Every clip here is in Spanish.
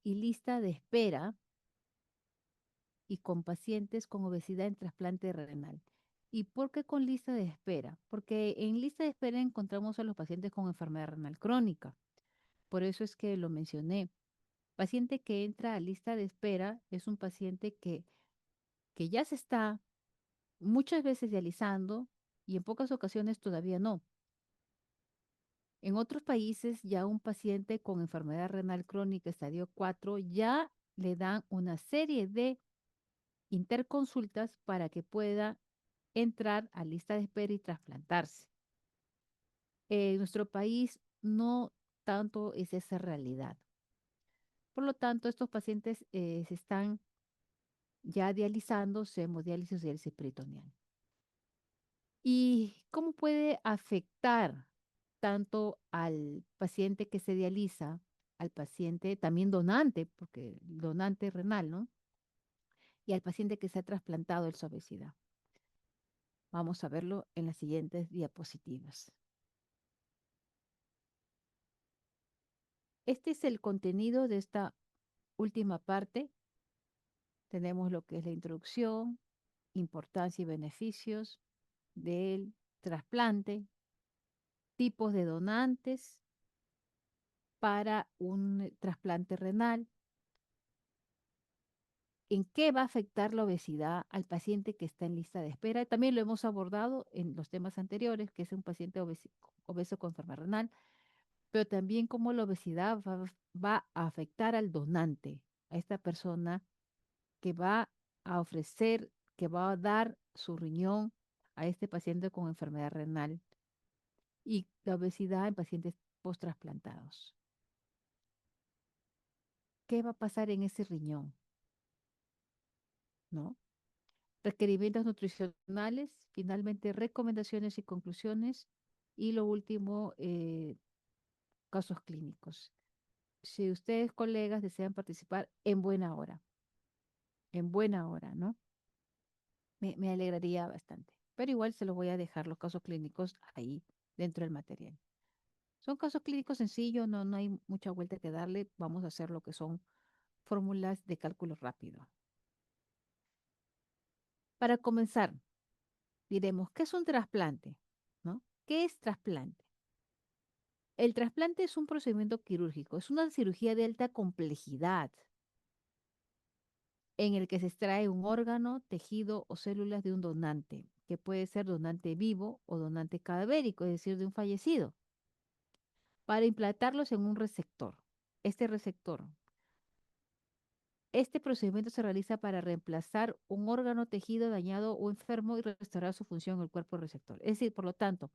y lista de espera y con pacientes con obesidad en trasplante renal. ¿Y por qué con lista de espera? Porque en lista de espera encontramos a los pacientes con enfermedad renal crónica. Por eso es que lo mencioné. Paciente que entra a lista de espera es un paciente que ya se está muchas veces dializando y en pocas ocasiones todavía no. En otros países ya un paciente con enfermedad renal crónica estadio 4 ya le dan una serie de interconsultas para que pueda entrar a lista de espera y trasplantarse. En nuestro país no tanto es esa realidad. Por lo tanto, estos pacientes se están ya dializándose, hemodiálisis y diálisis peritoneal. ¿Y cómo puede afectar tanto al paciente que se dializa, al paciente también donante, porque donante renal, ¿no? Y al paciente que se ha trasplantado el obesidad? Vamos a verlo en las siguientes diapositivas. Este es el contenido de esta última parte. Tenemos lo que es la introducción, importancia y beneficios del trasplante, tipos de donantes para un trasplante renal, en qué va a afectar la obesidad al paciente que está en lista de espera. También lo hemos abordado en los temas anteriores, que es un paciente obeso con enfermedad renal, pero también cómo la obesidad va a afectar al donante, a esta persona que va a ofrecer, que va a dar su riñón a este paciente con enfermedad renal y la obesidad en pacientes post-trasplantados. ¿Qué va a pasar en ese riñón? ¿No? Requerimientos nutricionales, finalmente recomendaciones y conclusiones y lo último, casos clínicos. Si ustedes, colegas, desean participar en buena hora, ¿no? Me alegraría bastante. Pero igual se los voy a dejar los casos clínicos ahí dentro del material. Son casos clínicos sencillos, no hay mucha vuelta que darle. Vamos a hacer lo que son fórmulas de cálculo rápido. Para comenzar, diremos, ¿qué es un trasplante? ¿No? ¿Qué es trasplante? El trasplante es un procedimiento quirúrgico, es una cirugía de alta complejidad en el que se extrae un órgano, tejido o células de un donante, que puede ser donante vivo o donante cadavérico, es decir, de un fallecido, para implantarlos en un receptor. Este receptor, este procedimiento se realiza para reemplazar un órgano, tejido dañado o enfermo y restaurar su función en el cuerpo receptor. Es decir, por lo tanto,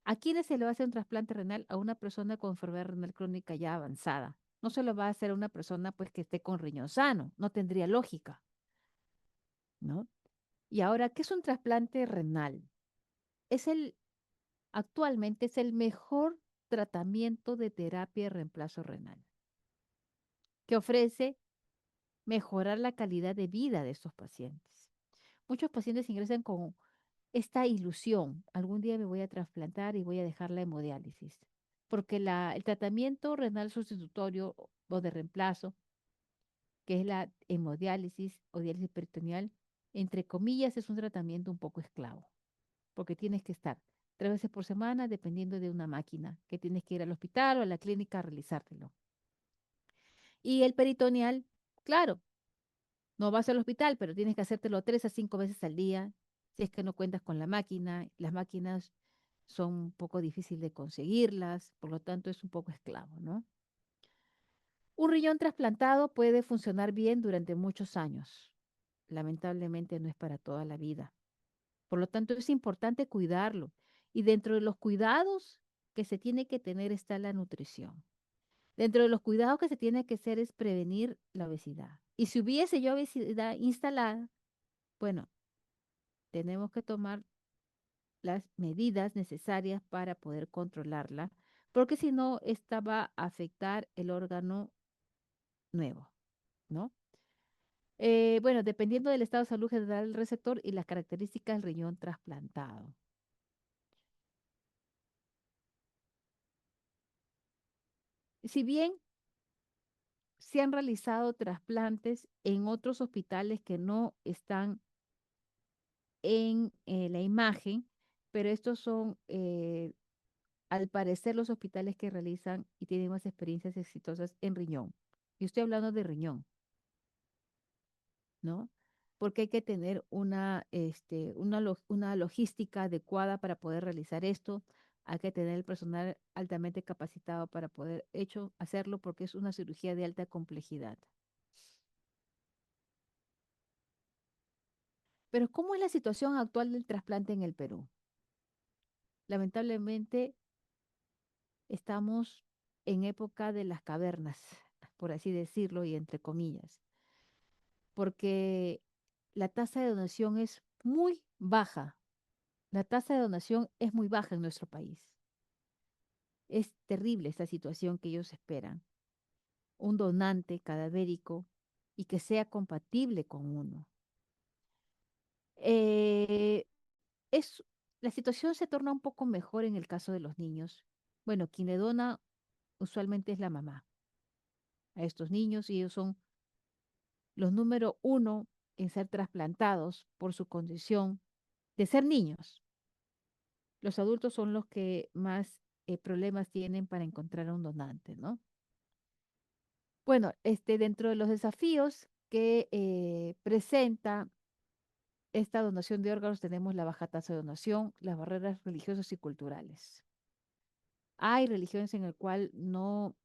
¿a quiénes se le va a hacer un trasplante renal? A una persona con enfermedad renal crónica ya avanzada. No se lo va a hacer a una persona pues que esté con riñón sano, no tendría lógica, ¿no? Y ahora, ¿qué es un trasplante renal? Es actualmente es el mejor tratamiento de terapia de reemplazo renal, que ofrece mejorar la calidad de vida de estos pacientes. Muchos pacientes ingresan con esta ilusión, algún día me voy a trasplantar y voy a dejar la hemodiálisis, porque el tratamiento renal sustitutorio o de reemplazo, que es la hemodiálisis o diálisis peritoneal, entre comillas, es un tratamiento un poco esclavo, porque tienes que estar 3 veces por semana dependiendo de una máquina, que tienes que ir al hospital o a la clínica a realizártelo. Y el peritoneal, claro, no vas al hospital, pero tienes que hacértelo 3 a 5 veces al día, si es que no cuentas con la máquina. Las máquinas son un poco difíciles de conseguirlas, por lo tanto es un poco esclavo, ¿no? Un riñón trasplantado puede funcionar bien durante muchos años. Lamentablemente no es para toda la vida. Por lo tanto es importante cuidarlo. Y dentro de los cuidados que se tiene que tener está la nutrición. Dentro de los cuidados que se tiene que hacer es prevenir la obesidad. Y si hubiese ya obesidad instalada, bueno, tenemos que tomar las medidas necesarias para poder controlarla, porque si no, esta va a afectar el órgano nuevo, ¿no? Bueno, dependiendo del estado de salud general del receptor y las características del riñón trasplantado. Si bien se han realizado trasplantes en otros hospitales que no están en la imagen, pero estos son, al parecer, los hospitales que realizan y tienen más experiencias exitosas en riñón. Y estoy hablando de riñón, ¿no? Porque hay que tener una logística adecuada para poder realizar esto. Hay que tener el personal altamente capacitado para poder hacerlo porque es una cirugía de alta complejidad. Pero ¿cómo es la situación actual del trasplante en el Perú? Lamentablemente estamos en época de las cavernas, por así decirlo, y entre comillas, porque la tasa de donación es muy baja. La tasa de donación es muy baja en nuestro país. Es terrible esta situación que ellos esperan. Un donante cadavérico y que sea compatible con uno. Eh, es, la situación se torna un poco mejor en el caso de los niños. Bueno, quien le dona usualmente es la mamá a estos niños y ellos son los número uno en ser trasplantados por su condición de ser niños. Los adultos son los que más problemas tienen para encontrar a un donante, ¿no? Bueno, dentro de los desafíos que presenta esta donación de órganos tenemos la baja tasa de donación, las barreras religiosas y culturales. Hay religiones en el cual no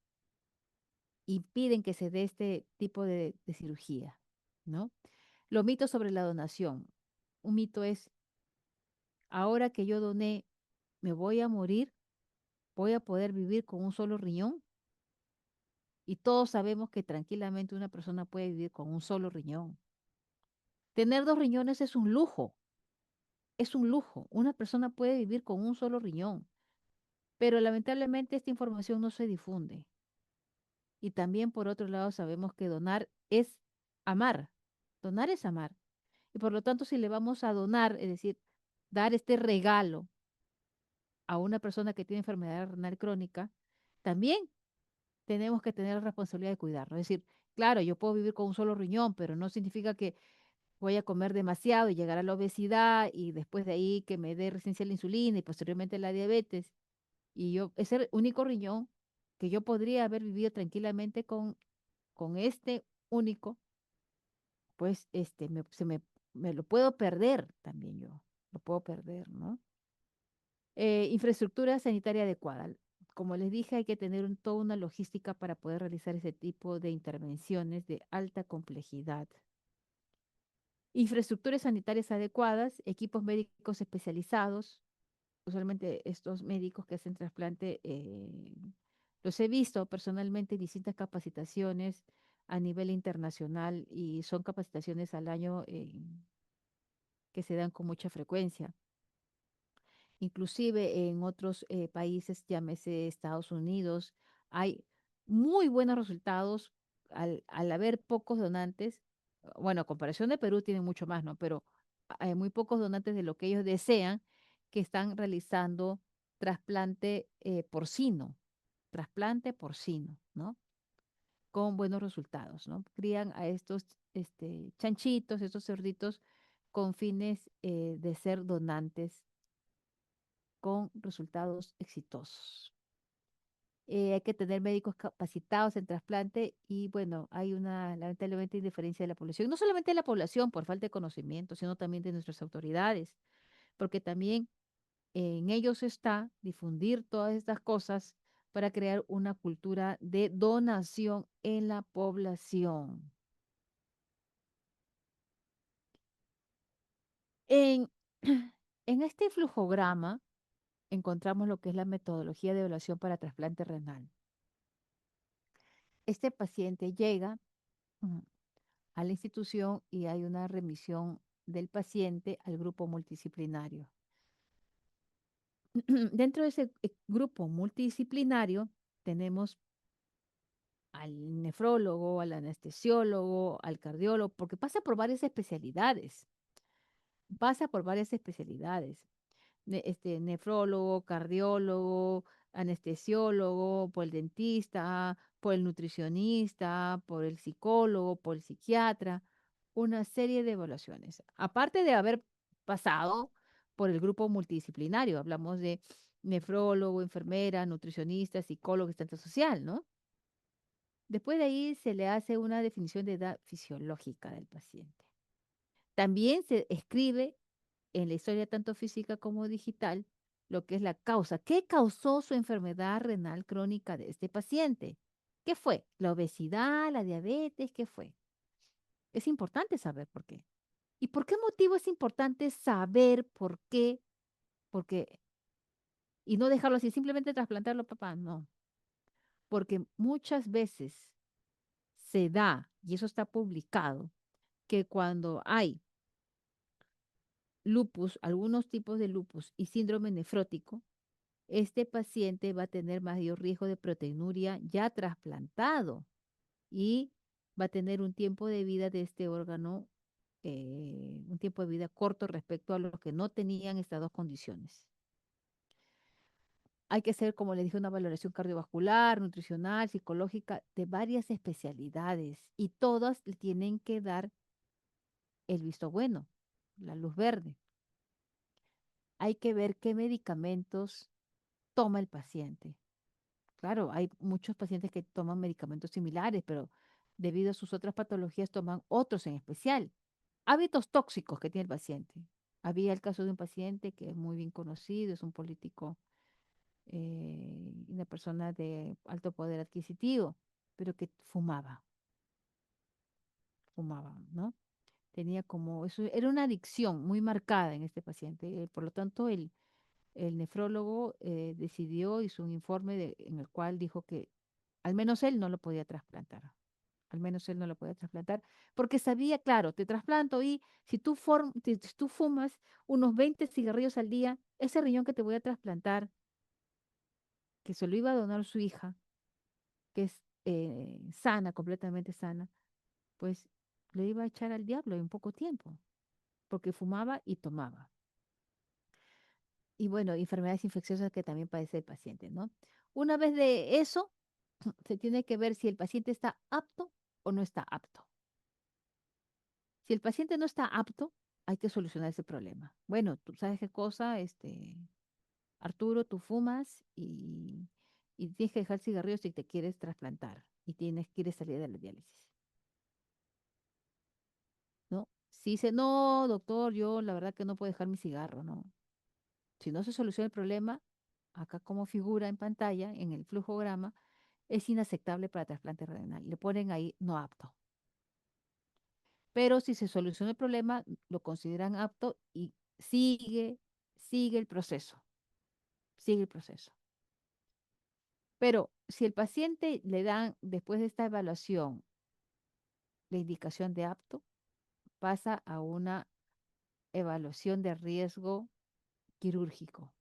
impiden que se dé este tipo de cirugía, ¿no? Los mitos sobre la donación. Un mito es, ahora que yo doné, ¿me voy a morir? ¿Voy a poder vivir con un solo riñón? Y todos sabemos que tranquilamente una persona puede vivir con un solo riñón. Tener dos riñones es un lujo, es un lujo. Una persona puede vivir con un solo riñón, pero lamentablemente esta información no se difunde. Y también por otro lado sabemos que donar es amar. Donar es amar. Y por lo tanto, si le vamos a donar, es decir, dar este regalo a una persona que tiene enfermedad renal crónica, también tenemos que tener la responsabilidad de cuidarlo. Es decir, claro, yo puedo vivir con un solo riñón, pero no significa que voy a comer demasiado y llegar a la obesidad y después de ahí que me dé resistencia a la insulina y posteriormente la diabetes. Y yo, ese único riñón que yo podría haber vivido tranquilamente con este único, pues me lo puedo perder también yo, lo puedo perder, ¿no? Infraestructura sanitaria adecuada. Como les dije, hay que tener toda una logística para poder realizar ese tipo de intervenciones de alta complejidad. Infraestructuras sanitarias adecuadas, equipos médicos especializados. Usualmente estos médicos que hacen trasplante, los he visto personalmente en distintas capacitaciones a nivel internacional y son capacitaciones al año que se dan con mucha frecuencia. Inclusive en otros países, llámese Estados Unidos, hay muy buenos resultados al haber pocos donantes. Bueno, a comparación de Perú tienen mucho más, ¿no? Pero hay muy pocos donantes de lo que ellos desean que están realizando trasplante porcino, ¿no? Con buenos resultados, ¿no? Crían a estos chanchitos, estos cerditos con fines de ser donantes con resultados exitosos. Hay que tener médicos capacitados en trasplante y bueno, hay una lamentablemente indiferencia de la población, no solamente de la población por falta de conocimiento, sino también de nuestras autoridades, porque también en ellos está difundir todas estas cosas para crear una cultura de donación en la población. En, en este flujograma encontramos lo que es la metodología de evaluación para trasplante renal. Este paciente llega a la institución y hay una remisión del paciente al grupo multidisciplinario. Dentro de ese grupo multidisciplinario tenemos al nefrólogo, al anestesiólogo, al cardiólogo, porque pasa por varias especialidades, pasa por varias especialidades. Nefrólogo, cardiólogo, anestesiólogo, por el dentista, por el nutricionista, por el psicólogo, por el psiquiatra, una serie de evaluaciones. Aparte de haber pasado por el grupo multidisciplinario, hablamos de nefrólogo, enfermera, nutricionista, psicólogo, asistente social, ¿no? Después de ahí se le hace una definición de edad fisiológica del paciente. También se escribe en la historia tanto física como digital lo que es la causa. ¿Qué causó su enfermedad renal crónica de este paciente? ¿Qué fue? ¿La obesidad, la diabetes? ¿Qué fue? Es importante saber por qué. ¿Y por qué motivo es importante saber por qué? Porque, y no dejarlo así, simplemente trasplantarlo, papá, no. Porque muchas veces se da, y eso está publicado, que cuando hay lupus, algunos tipos de lupus y síndrome nefrótico, este paciente va a tener mayor riesgo de proteinuria ya trasplantado y va a tener un tiempo de vida de este órgano, un tiempo de vida corto respecto a los que no tenían estas dos condiciones. Hay que hacer, como le dije, una valoración cardiovascular, nutricional, psicológica, de varias especialidades y todas le tienen que dar el visto bueno, la luz verde. Hay que ver qué medicamentos toma el paciente. Claro, hay muchos pacientes que toman medicamentos similares, pero debido a sus otras patologías toman otros en especial. Hábitos tóxicos que tiene el paciente. Había el caso de un paciente que es muy bien conocido, es un político, una persona de alto poder adquisitivo, pero que fumaba, ¿no? Tenía como, eso era una adicción muy marcada en este paciente. Por lo tanto, el nefrólogo decidió, hizo un informe en el cual dijo que al menos él no lo podía trasplantar. Al menos él no lo podía trasplantar, porque sabía, claro, te trasplanto y si tú fumas unos 20 cigarrillos al día, ese riñón que te voy a trasplantar, que se lo iba a donar su hija, que es sana, completamente sana, pues le iba a echar al diablo en poco tiempo, porque fumaba y tomaba. Y bueno, enfermedades infecciosas que también padece el paciente, ¿no? Una vez de eso, se tiene que ver si el paciente está apto o no está apto. Si el paciente no está apto, hay que solucionar ese problema. Bueno, tú sabes qué cosa, Arturo, tú fumas y tienes que dejar cigarrillos si te quieres trasplantar y quieres salir de la diálisis, ¿no? Si dice, no, doctor, yo la verdad que no puedo dejar mi cigarro, ¿no? Si no se soluciona el problema, acá como figura en pantalla, en el flujograma, es inaceptable para trasplante renal. Le ponen ahí no apto. Pero si se soluciona el problema, lo consideran apto y sigue, sigue el proceso, sigue el proceso. Pero si el paciente le dan, después de esta evaluación, la indicación de apto, pasa a una evaluación de riesgo quirúrgico.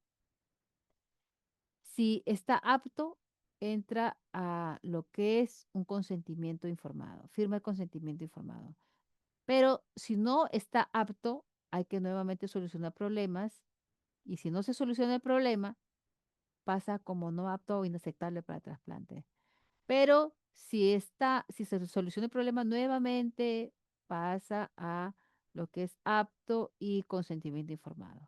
Si está apto, entra a lo que es un consentimiento informado, firma el consentimiento informado. Pero si no está apto, hay que nuevamente solucionar problemas y si no se soluciona el problema, pasa como no apto o inaceptable para trasplante. Pero si se soluciona el problema nuevamente, pasa a lo que es apto y consentimiento informado.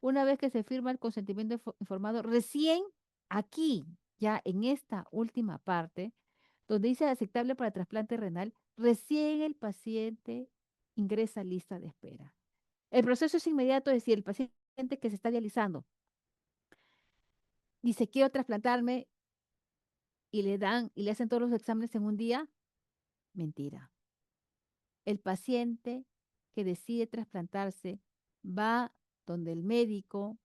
Una vez que se firma el consentimiento informado, recién aquí, ya en esta última parte, donde dice aceptable para trasplante renal, recién el paciente ingresa a lista de espera. El proceso es inmediato, es decir, el paciente que se está dializando dice, quiero trasplantarme y le dan y le hacen todos los exámenes en un día, mentira. El paciente que decide trasplantarse va donde el médico,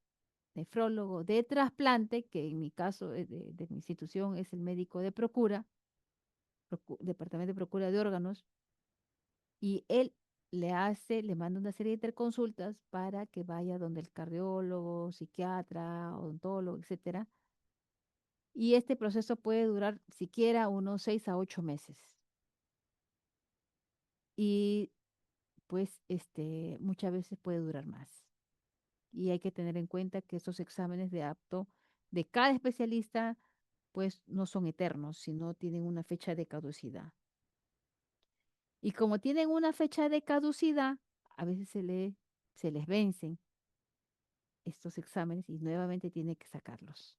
nefrólogo de trasplante, que en mi caso de mi institución es el médico de procura, departamento de procura de órganos, y él le manda una serie de interconsultas para que vaya donde el cardiólogo, psiquiatra, odontólogo, etcétera. Y este proceso puede durar siquiera unos 6 a 8 meses. Y pues muchas veces puede durar más. Y hay que tener en cuenta que esos exámenes de apto de cada especialista, pues no son eternos, sino tienen una fecha de caducidad. Y como tienen una fecha de caducidad, a veces se les vencen estos exámenes y nuevamente tiene que sacarlos.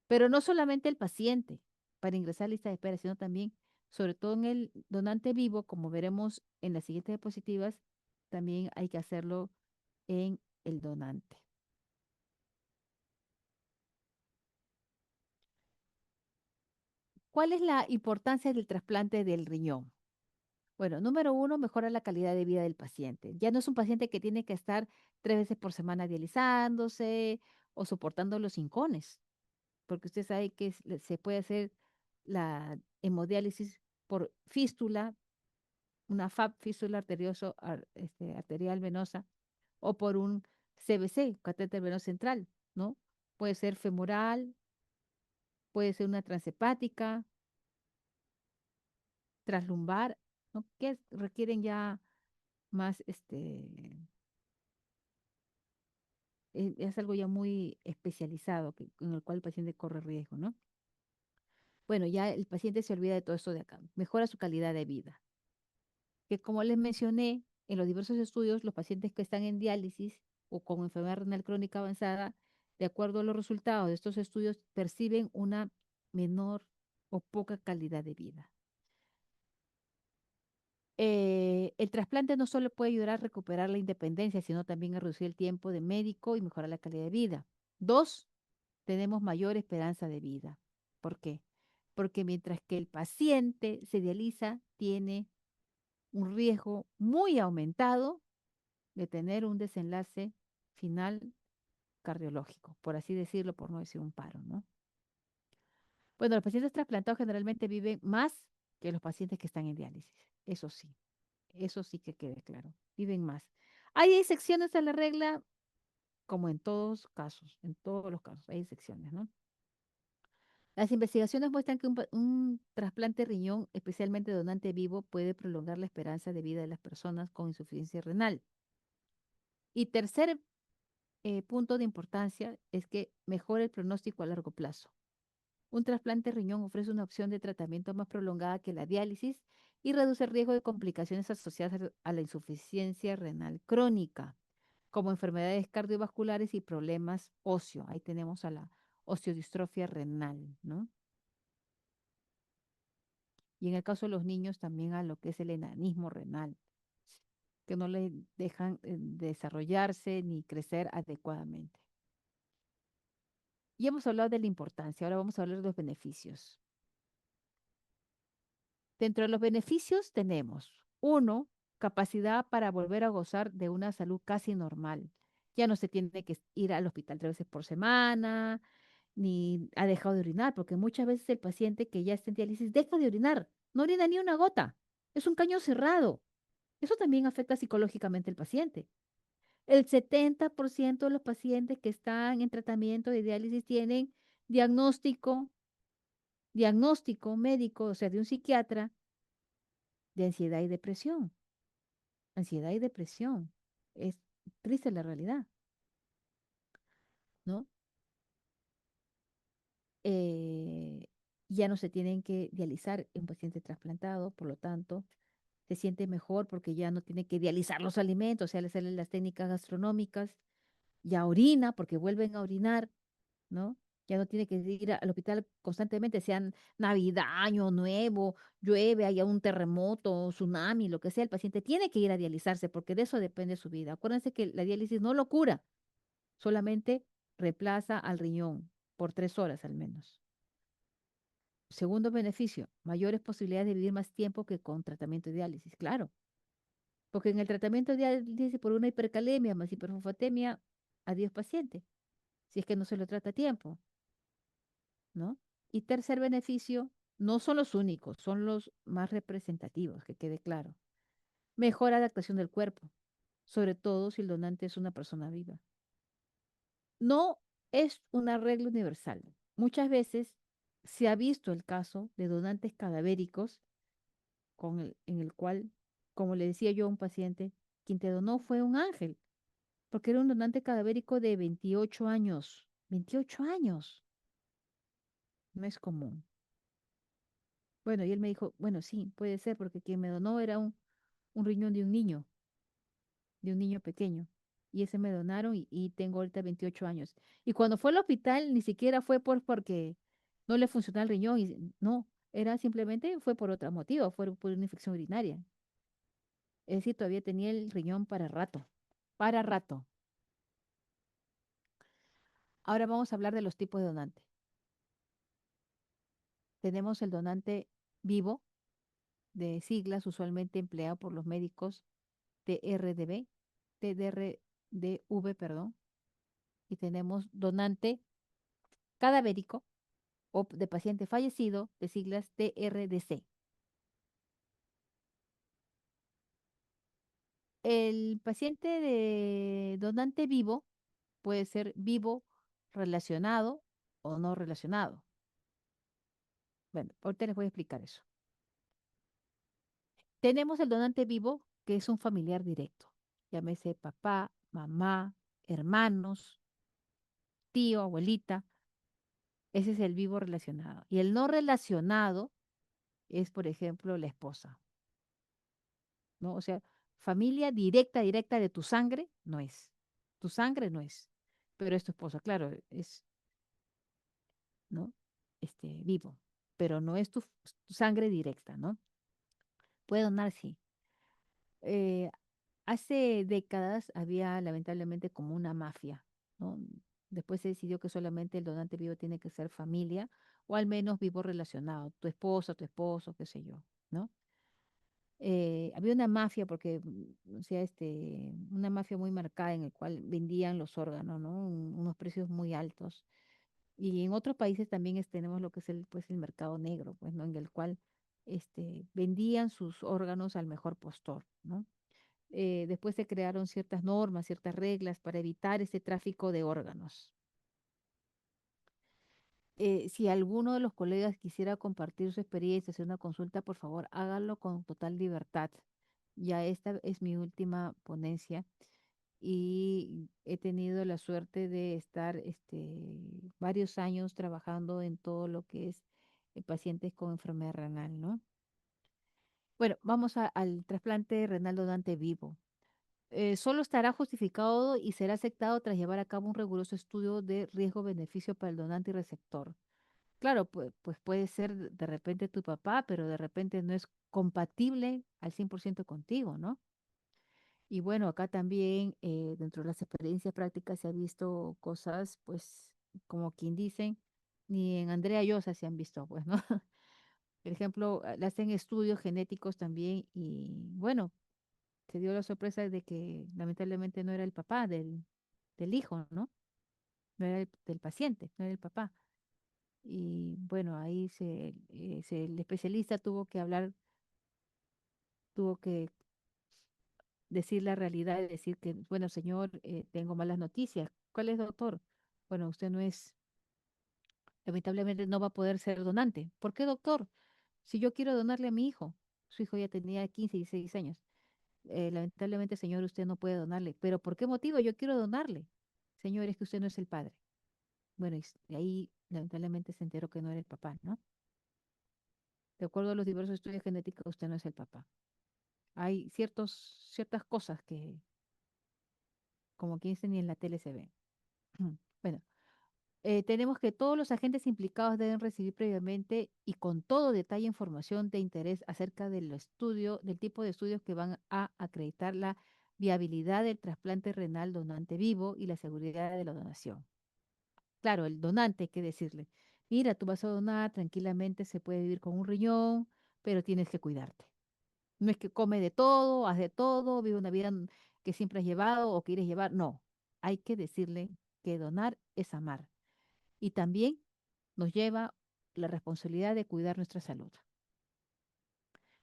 Pero no solamente el paciente para ingresar a lista de espera, sino también, sobre todo en el donante vivo, como veremos en las siguientes diapositivas, también hay que hacerlo en el donante. ¿Cuál es la importancia del trasplante del riñón? Bueno, número uno, mejora la calidad de vida del paciente. Ya no es un paciente que tiene que estar 3 veces por semana dializándose o soportando los hincones, porque usted sabe que se puede hacer la hemodiálisis por fístula, una FAP, fístula arterial venosa, o por un CVC, catéter venoso central, ¿no? Puede ser femoral, puede ser una transhepática, traslumbar, ¿no? Que requieren ya más, es algo ya muy especializado en el cual el paciente corre riesgo, ¿no? Bueno, ya el paciente se olvida de todo esto de acá, mejora su calidad de vida. Que como les mencioné, en los diversos estudios, los pacientes que están en diálisis o con enfermedad renal crónica avanzada, de acuerdo a los resultados de estos estudios, perciben una menor o poca calidad de vida. El trasplante no solo puede ayudar a recuperar la independencia, sino también a reducir el tiempo de médico y mejorar la calidad de vida. Dos, tenemos mayor esperanza de vida. ¿Por qué? Porque mientras que el paciente se dializa, tiene un riesgo muy aumentado de tener un desenlace final cardiológico, por así decirlo, por no decir un paro, ¿no? Bueno, los pacientes trasplantados generalmente viven más que los pacientes que están en diálisis. Eso sí que quede claro. Viven más. Hay excepciones a la regla, como en todos los casos, hay excepciones, ¿no? Las investigaciones muestran que un trasplante de riñón, especialmente donante vivo, puede prolongar la esperanza de vida de las personas con insuficiencia renal. Y tercer punto de importancia es que mejora el pronóstico a largo plazo. Un trasplante de riñón ofrece una opción de tratamiento más prolongada que la diálisis y reduce el riesgo de complicaciones asociadas a la insuficiencia renal crónica, como enfermedades cardiovasculares y problemas óseos. Ahí tenemos a la osteodistrofia renal, ¿no? Y en el caso de los niños también a lo que es el enanismo renal, que no le dejan desarrollarse ni crecer adecuadamente. Y hemos hablado de la importancia, ahora vamos a hablar de los beneficios. Dentro de los beneficios tenemos, uno, capacidad para volver a gozar de una salud casi normal. Ya no se tiene que ir al hospital 3 veces por semana, ni ha dejado de orinar, porque muchas veces el paciente que ya está en diálisis deja de orinar, no orina ni una gota, es un caño cerrado. Eso también afecta psicológicamente al paciente. El 70% de los pacientes que están en tratamiento de diálisis tienen diagnóstico, diagnóstico médico, o sea, de un psiquiatra, de ansiedad y depresión. Ansiedad y depresión. Es triste la realidad, ¿no? Eh, ya no se tienen que dializar en un paciente trasplantado, por lo tanto, se siente mejor porque ya no tiene que dializar los alimentos, o sea, hacerle las técnicas gastronómicas, ya orina porque vuelven a orinar, ¿no? Ya no tiene que ir al hospital constantemente, sean Navidad, Año Nuevo, llueve, haya un terremoto, tsunami, lo que sea, el paciente tiene que ir a dializarse porque de eso depende su vida. Acuérdense que la diálisis no lo cura, solamente reemplaza al riñón por 3 horas al menos. Segundo beneficio, mayores posibilidades de vivir más tiempo que con tratamiento de diálisis, claro, porque en el tratamiento de diálisis por una hipercalemia más hiperfosfatemia, adiós paciente, si es que no se lo trata a tiempo. ¿No? Y tercer beneficio, no son los únicos, son los más representativos, que quede claro. Mejor adaptación del cuerpo, sobre todo si el donante es una persona viva. No es una regla universal. Muchas veces se ha visto el caso de donantes cadavéricos en el cual, como le decía yo a un paciente, quien te donó fue un ángel, porque era un donante cadavérico de 28 años. 28 años, no es común. Bueno, y él me dijo, bueno, sí, puede ser, porque quien me donó era un riñón de un niño pequeño. Y ese me donaron y tengo ahorita 28 años. Y cuando fue al hospital, ni siquiera fue porque no le funcionaba el riñón, y, no, era simplemente fue por otro motivo, fue por una infección urinaria. Es decir, todavía tenía el riñón para rato, para rato. Ahora vamos a hablar de los tipos de donante. Tenemos el donante vivo, de siglas usualmente empleado por los médicos TRDV, TDRDV, perdón, y tenemos donante cadavérico o de paciente fallecido, de siglas TRDC. El paciente de donante vivo puede ser vivo relacionado o no relacionado. Bueno, ahorita les voy a explicar eso. Tenemos el donante vivo, que es un familiar directo. Llámese papá, mamá, hermanos, tío, abuelita. Ese es el vivo relacionado. Y el no relacionado es, por ejemplo, la esposa, ¿no? O sea, familia directa, directa de tu sangre, no es. Tu sangre no es, pero es tu esposa, claro, es, ¿no? Vivo, pero no es tu sangre directa, ¿no? Puede donar, sí. Eh, Hace décadas había lamentablemente como una mafia, ¿no? Después se decidió que solamente el donante vivo tiene que ser familia o al menos vivo relacionado, tu esposa, tu esposo, qué sé yo, ¿no? Había una mafia porque, o sea, una mafia muy marcada en el cual vendían los órganos, ¿no? Unos precios muy altos. Y en otros países también tenemos lo que es pues, el mercado negro, pues, ¿no? En el cual vendían sus órganos al mejor postor, ¿no? Después se crearon ciertas normas, ciertas reglas para evitar ese tráfico de órganos. Si alguno de los colegas quisiera compartir su experiencia, hacer una consulta, por favor, háganlo con total libertad. Ya esta es mi última ponencia y he tenido la suerte de estar varios años trabajando en todo lo que es pacientes con enfermedad renal, ¿no? Bueno, vamos al trasplante renal donante vivo. Solo estará justificado y será aceptado tras llevar a cabo un riguroso estudio de riesgo-beneficio para el donante y receptor. Claro, pues puede ser de repente tu papá, pero de repente no es compatible al 100% contigo, ¿no? Y bueno, acá también dentro de las experiencias prácticas se ha visto cosas, pues, como quien dicen, ni en Andrea Llosa se han visto, pues, ¿no? Por ejemplo, le hacen estudios genéticos también y bueno, se dio la sorpresa de que lamentablemente no era el papá del hijo, ¿no? No era del paciente, no era el papá. Y bueno, ahí el especialista tuvo que hablar, tuvo que decir la realidad y decir que, bueno, señor, tengo malas noticias. ¿Cuál es, doctor? Bueno, usted no es, lamentablemente no va a poder ser donante. ¿Por qué, doctor? Si yo quiero donarle a mi hijo, su hijo ya tenía 15 y 16 años. Lamentablemente, señor, usted no puede donarle. ¿Pero por qué motivo yo quiero donarle? Señor, es que usted no es el padre. Bueno, y ahí lamentablemente se enteró que no era el papá, ¿no? De acuerdo a los diversos estudios genéticos, usted no es el papá. Hay ciertas cosas que, como quien dice, ni en la tele se ven. Bueno, tenemos que todos los agentes implicados deben recibir previamente y con todo detalle información de interés acerca del estudio, del tipo de estudios que van a acreditar la viabilidad del trasplante renal donante vivo y la seguridad de la donación. Claro, el donante, hay que decirle, mira, tú vas a donar, tranquilamente se puede vivir con un riñón, pero tienes que cuidarte. No es que come de todo, haz de todo, vive una vida que siempre has llevado o quieres llevar. No, hay que decirle que donar es amar. Y también nos lleva la responsabilidad de cuidar nuestra salud.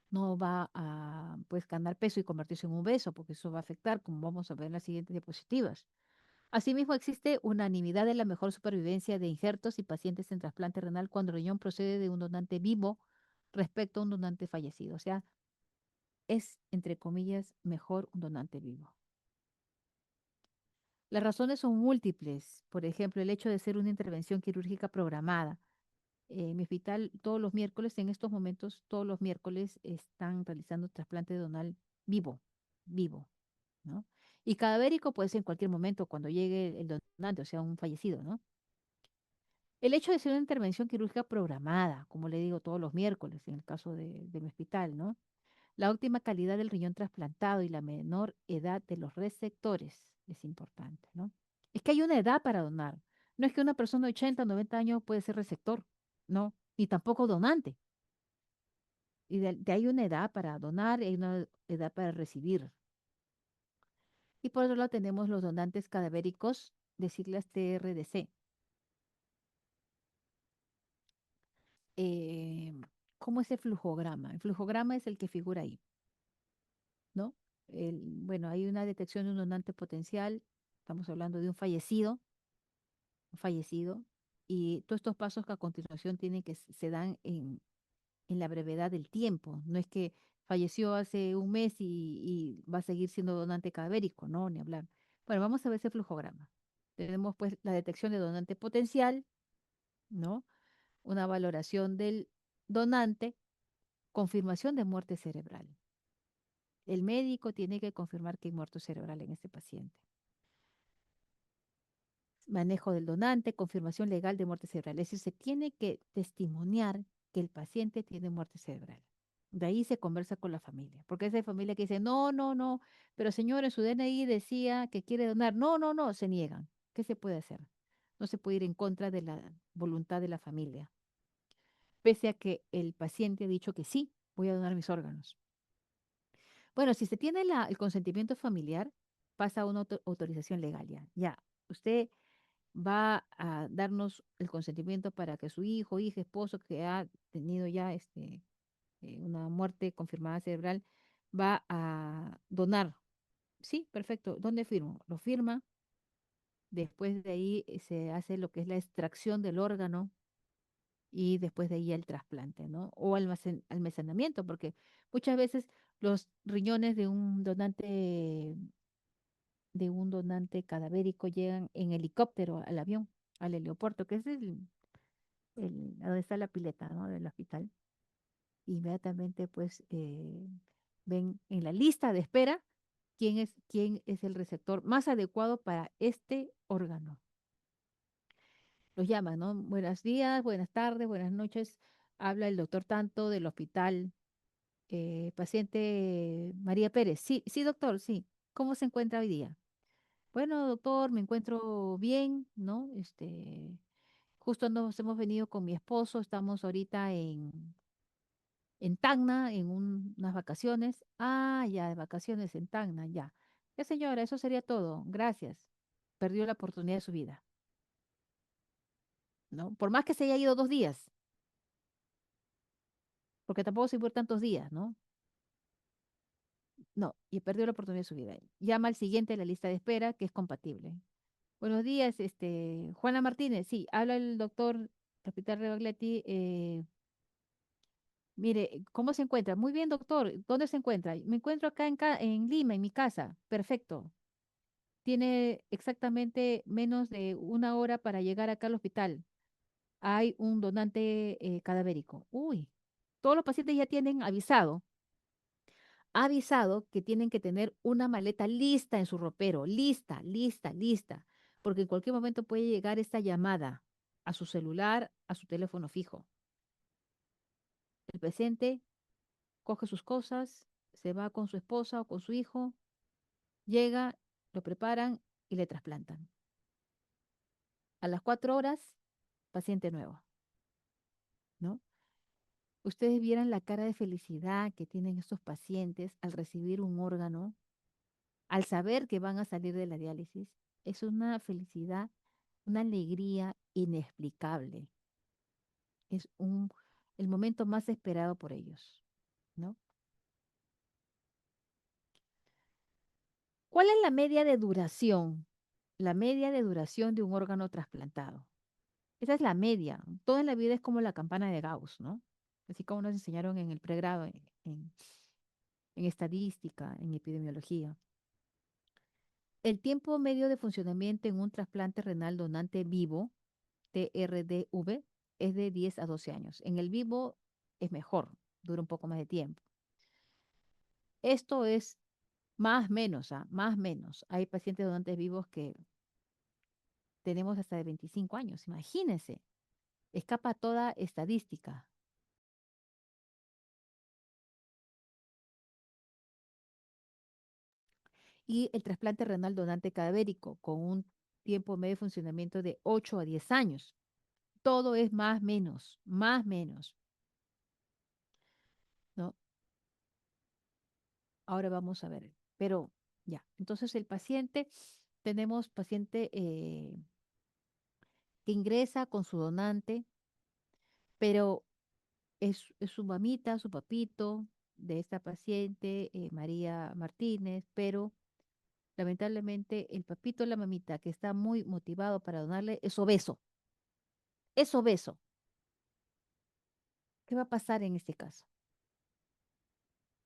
No va a pues ganar peso y convertirse en un beso, porque eso va a afectar, como vamos a ver en las siguientes diapositivas. Asimismo, existe unanimidad en la mejor supervivencia de injertos y pacientes en trasplante renal cuando el riñón procede de un donante vivo respecto a un donante fallecido. O sea, es, entre comillas, mejor un donante vivo. Las razones son múltiples. Por ejemplo, el hecho de ser una intervención quirúrgica programada. En mi hospital todos los miércoles, en estos momentos, todos los miércoles están realizando trasplante donal vivo, vivo, ¿no? Y cadavérico puede ser en cualquier momento cuando llegue el donante, o sea, un fallecido, ¿no? El hecho de ser una intervención quirúrgica programada, como le digo, todos los miércoles, en el caso de mi hospital, ¿no? La óptima calidad del riñón trasplantado y la menor edad de los receptores es importante, ¿no? Es que hay una edad para donar. No es que una persona de 80 o 90 años puede ser receptor, no, ni tampoco donante. Y de hay una edad para donar y hay una edad para recibir. Y por otro lado tenemos los donantes cadavéricos de siglas TRDC. Eh, ¿Cómo es el flujograma? El flujograma es el que figura ahí, ¿no? Bueno, hay una detección de un donante potencial, estamos hablando de un fallecido, y todos estos pasos que a continuación tienen que se dan en la brevedad del tiempo. No es que falleció hace un mes y va a seguir siendo donante cadavérico, no, ni hablar. Bueno, vamos a ver ese flujograma. Tenemos pues la detección de donante potencial, ¿no? Una valoración del donante, confirmación de muerte cerebral. El médico tiene que confirmar que hay muerte cerebral en este paciente. Manejo del donante, confirmación legal de muerte cerebral. Es decir, se tiene que testimoniar que el paciente tiene muerte cerebral. De ahí se conversa con la familia, porque esa familia que dice, no, no, no, pero señor, en su DNI decía que quiere donar. No, no, no, se niegan. ¿Qué se puede hacer? No se puede ir en contra de la voluntad de la familia, pese a que el paciente ha dicho que sí, voy a donar mis órganos. Bueno, si se tiene el consentimiento familiar, pasa a una autorización legal ya. Ya, usted va a darnos el consentimiento para que su hijo, hija, esposo que ha tenido ya una muerte confirmada cerebral, va a donar. Sí, perfecto. ¿Dónde firmo? Lo firma. Después de ahí se hace lo que es la extracción del órgano y después de ahí el trasplante, ¿no? O almacenamiento, porque muchas veces los riñones de un donante cadavérico llegan en helicóptero al avión, al helipuerto, que es donde está la pileta, ¿no? Del hospital. Inmediatamente, pues, ven en la lista de espera quién es el receptor más adecuado para este órgano. Los llaman, ¿no? Buenos días, buenas tardes, buenas noches. Habla el doctor tanto del hospital, paciente María Pérez. Sí, sí, doctor, sí. ¿Cómo se encuentra hoy día? Bueno, doctor, me encuentro bien, ¿no? Justo nos hemos venido con mi esposo, estamos ahorita en Tacna, en unas vacaciones. Ah, ya, de vacaciones en Tacna, ya. Ya, señora, eso sería todo. Gracias. Perdió la oportunidad de su vida, ¿no? Por más que se haya ido 2 días, porque tampoco se fue tantos días, ¿no? No, y perdió la oportunidad de su vida. Llama al siguiente de la lista de espera, que es compatible. Buenos días, Juana Martínez. Sí, habla el doctor Capital Rebaglietti. Mire, ¿cómo se encuentra? Muy bien, doctor. ¿Dónde se encuentra? Me encuentro acá en Lima, en mi casa. Perfecto. Tiene exactamente menos de 1 hora para llegar acá al hospital. Hay un donante cadavérico. Uy, todos los pacientes ya tienen avisado que tienen que tener una maleta lista en su ropero, lista, lista, lista, porque en cualquier momento puede llegar esta llamada a su celular, a su teléfono fijo. El paciente coge sus cosas, se va con su esposa o con su hijo, llega, lo preparan y le trasplantan. A las 4 horas, paciente nuevo, ¿no? Ustedes vieran la cara de felicidad que tienen estos pacientes al recibir un órgano, al saber que van a salir de la diálisis. Es una felicidad, una alegría inexplicable. Es el momento más esperado por ellos, ¿no? ¿Cuál es la media de duración? La media de duración de un órgano trasplantado. Esa es la media. Todo en la vida es como la campana de Gauss, ¿no? Así como nos enseñaron en el pregrado, en estadística, en epidemiología. El tiempo medio de funcionamiento en un trasplante renal donante vivo, TRDV, es de 10 a 12 años. En el vivo es mejor, dura un poco más de tiempo. Esto es más menos, más menos. Hay pacientes donantes vivos que tenemos hasta de 25 años, imagínense. Escapa toda estadística. Y el trasplante renal donante cadavérico, con un tiempo medio de funcionamiento de 8 a 10 años. Todo es más menos, ¿no? Ahora vamos a ver. Pero ya, entonces el paciente, tenemos paciente que ingresa con su donante, pero es su mamita, su papito de esta paciente, María Martínez, pero lamentablemente el papito o la mamita que está muy motivado para donarle es obeso. Es obeso. ¿Qué va a pasar en este caso?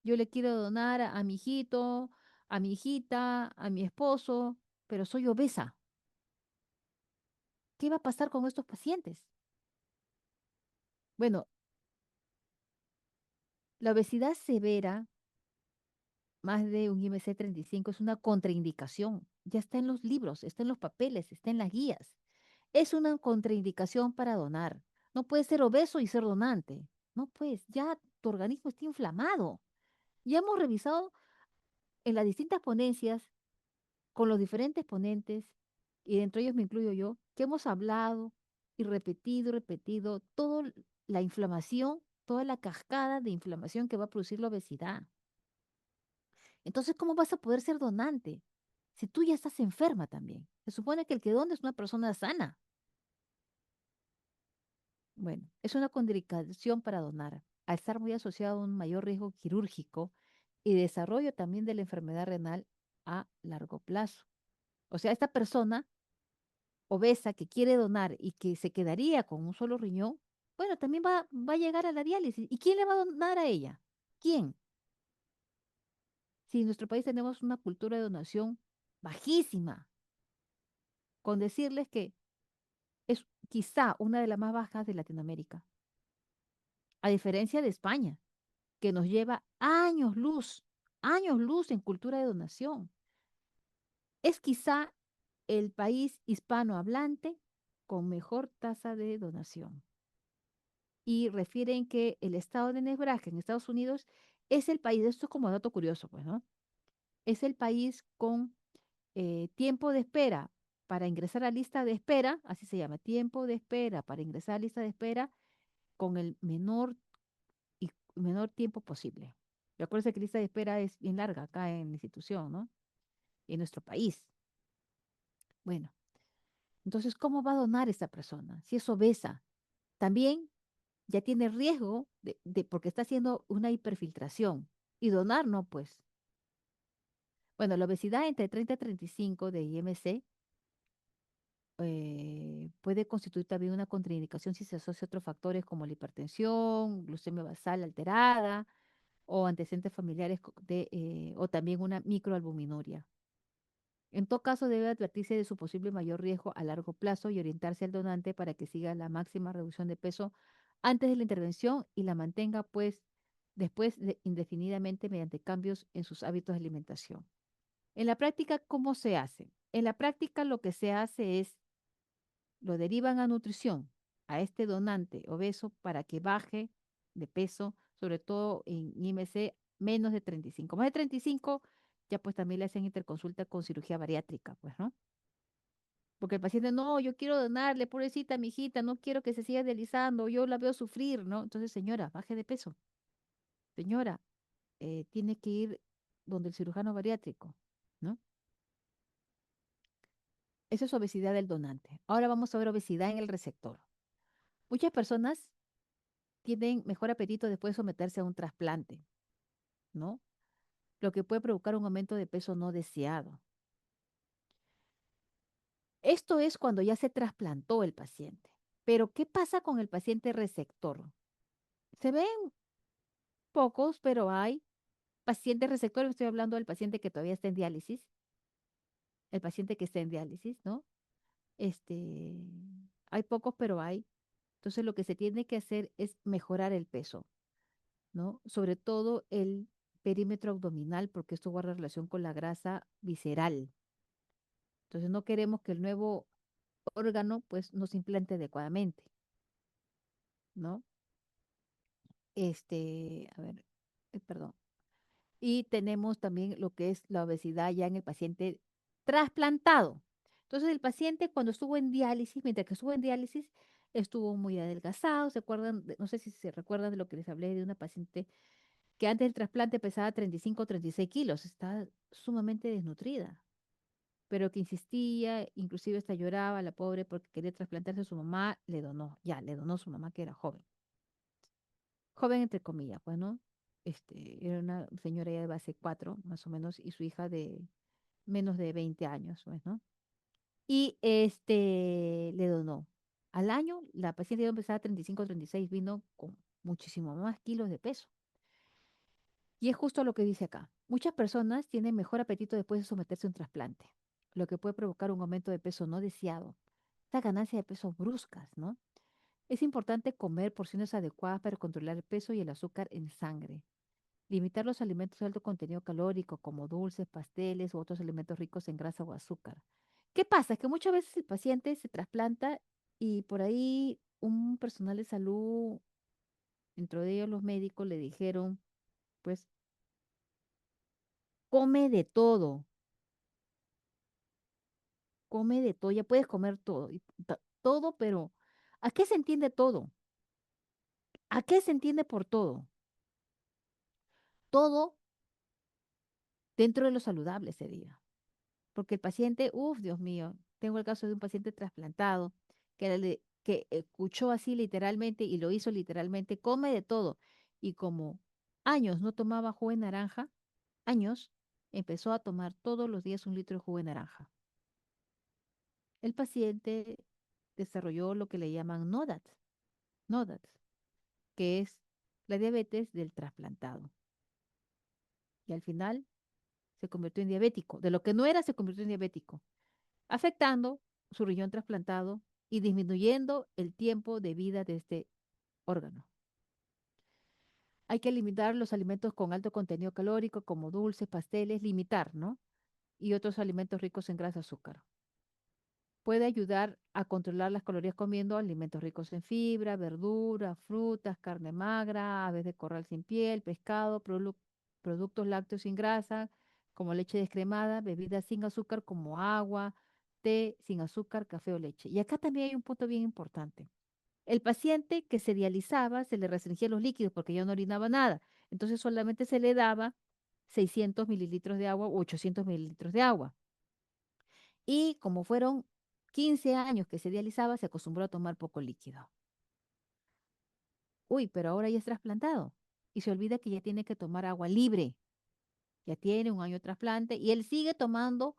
Yo le quiero donar a mi hijito, a mi hijita, a mi esposo, pero soy obesa. ¿Qué va a pasar con estos pacientes? Bueno, la obesidad severa, más de un IMC 35, es una contraindicación. Ya está en los libros, está en los papeles, está en las guías. Es una contraindicación para donar. No puedes ser obeso y ser donante. No puedes, ya tu organismo está inflamado. Ya hemos revisado en las distintas ponencias con los diferentes ponentes, y dentro de ellos me incluyo yo, que hemos hablado y repetido toda la inflamación, toda la cascada de inflamación que va a producir la obesidad. Entonces, ¿cómo vas a poder ser donante si tú ya estás enferma también? Se supone que el que dona es una persona sana. Bueno, es una contraindicación para donar, al estar muy asociado a un mayor riesgo quirúrgico y desarrollo también de la enfermedad renal a largo plazo. O sea, esta persona obesa que quiere donar y que se quedaría con un solo riñón, bueno, también va a llegar a la diálisis. ¿Y quién le va a donar a ella? ¿Quién? Si en nuestro país tenemos una cultura de donación bajísima, con decirles que es quizá una de las más bajas de Latinoamérica, a diferencia de España, que nos lleva años luz en cultura de donación. Es quizá el país hispanohablante con mejor tasa de donación. Y refieren que el estado de Nebraska en Estados Unidos es el país, esto es como dato curioso, pues, ¿no? Es el país con tiempo de espera para ingresar a lista de espera, así se llama, tiempo de espera para ingresar a lista de espera con el menor tiempo posible. Recuerden que lista de espera es bien larga acá en la institución, ¿no? En nuestro país. Bueno, entonces, ¿cómo va a donar esta persona? Si es obesa, también ya tiene riesgo porque está haciendo una hiperfiltración. Y donar no, pues. Bueno, la obesidad entre 30 y 35 de IMC puede constituir también una contraindicación si se asocia a otros factores como la hipertensión, glucemia basal alterada o antecedentes familiares o también una microalbuminuria. En todo caso, debe advertirse de su posible mayor riesgo a largo plazo y orientarse al donante para que siga la máxima reducción de peso antes de la intervención y la mantenga, pues, indefinidamente mediante cambios en sus hábitos de alimentación. En la práctica, ¿cómo se hace? En la práctica, lo que se hace es, lo derivan a nutrición, a este donante obeso para que baje de peso, sobre todo en IMC menos de 35. Más de 35, ya pues también le hacen interconsulta con cirugía bariátrica, pues, ¿no? Porque el paciente, no, yo quiero donarle, pobrecita, mi hijita, no quiero que se siga deslizando, yo la veo sufrir, ¿no? Entonces, señora, baje de peso. Señora, tiene que ir donde el cirujano bariátrico, ¿no? Eso es obesidad del donante. Ahora vamos a ver obesidad en el receptor. Muchas personas tienen mejor apetito después de someterse a un trasplante, ¿no? Lo que puede provocar un aumento de peso no deseado. Esto es cuando ya se trasplantó el paciente. Pero, ¿qué pasa con el paciente receptor? Se ven pocos, pero hay pacientes receptores, estoy hablando del paciente que todavía está en diálisis, el paciente que está en diálisis, ¿no? Este, hay pocos, pero hay. Entonces lo que se tiene que hacer es mejorar el peso, ¿no? Sobre todo el perímetro abdominal, porque esto guarda relación con la grasa visceral. Entonces no queremos que el nuevo órgano pues no se implante adecuadamente, ¿no? A ver, perdón. Y tenemos también lo que es la obesidad ya en el paciente trasplantado. Entonces, el paciente cuando estuvo en diálisis, mientras que estuvo en diálisis, estuvo muy adelgazado. ¿Se acuerdan? No sé si se recuerdan de lo que les hablé de una paciente que antes del trasplante pesaba 35 o 36 kilos. Estaba sumamente desnutrida, pero que insistía, inclusive hasta lloraba la pobre porque quería trasplantarse. Su mamá le donó, ya, le donó su mamá que era joven. Joven entre comillas, pues, ¿no? Era una señora ya de base 4, más o menos, y su hija de menos de 20 años, pues, ¿no? Y le donó. Al año, la paciente ya empezaba a 35, 36, vino con muchísimo más kilos de peso. Y es justo lo que dice acá. Muchas personas tienen mejor apetito después de someterse a un trasplante, lo que puede provocar un aumento de peso no deseado. Esta ganancia de peso bruscas, ¿no? Es importante comer porciones adecuadas para controlar el peso y el azúcar en sangre. Limitar los alimentos de alto contenido calórico, como dulces, pasteles u otros alimentos ricos en grasa o azúcar. ¿Qué pasa? Es que muchas veces el paciente se trasplanta y por ahí un personal de salud, dentro de ellos los médicos, le dijeron, pues, come de todo, come de todo, ya puedes comer todo, todo, pero ¿a qué se entiende todo? ¿A qué se entiende por todo? Todo dentro de lo saludable sería. Porque el paciente, uff, Dios mío, tengo el caso de un paciente trasplantado que escuchó así literalmente y lo hizo literalmente, come de todo. Y como años no tomaba jugo de naranja, años, empezó a tomar todos los días 1 litro de jugo de naranja. El paciente desarrolló lo que le llaman NODAT, que es la diabetes del trasplantado. Y al final se convirtió en diabético. De lo que no era, se convirtió en diabético, afectando su riñón trasplantado y disminuyendo el tiempo de vida de este órgano. Hay que limitar los alimentos con alto contenido calórico, como dulces, pasteles, limitar, ¿no? Y otros alimentos ricos en grasa, azúcar. Puede ayudar a controlar las calorías comiendo alimentos ricos en fibra, verduras, frutas, carne magra, aves de corral sin piel, pescado, productos lácteos sin grasa, como leche descremada, bebidas sin azúcar como agua, té sin azúcar, café o leche. Y acá también hay un punto bien importante. El paciente que se dializaba se le restringía los líquidos porque ya no orinaba nada. Entonces solamente se le daba 600 mililitros de agua u 800 mililitros de agua. Y como fueron 15 años que se dializaba, se acostumbró a tomar poco líquido. Uy, pero ahora ya es trasplantado y se olvida que ya tiene que tomar agua libre. Ya tiene 1 año de trasplante y él sigue tomando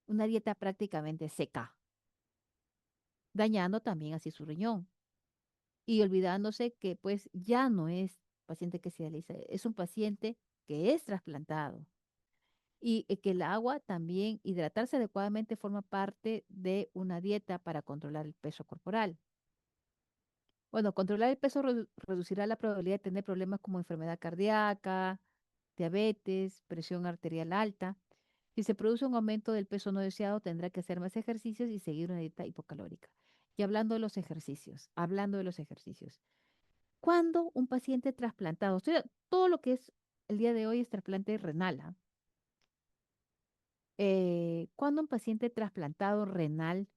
una dieta prácticamente seca, dañando también así su riñón y olvidándose que pues ya no es paciente que se dializa, es un paciente que es trasplantado y que el agua también, hidratarse adecuadamente forma parte de una dieta para controlar el peso corporal. Bueno, controlar el peso reducirá la probabilidad de tener problemas como enfermedad cardíaca, diabetes, presión arterial alta. Si se produce un aumento del peso no deseado, tendrá que hacer más ejercicios y seguir una dieta hipocalórica. Y hablando de los ejercicios, cuando un paciente trasplantado, todo lo que es el día de hoy es trasplante renal, ¿ah? Cuando un paciente trasplantado renal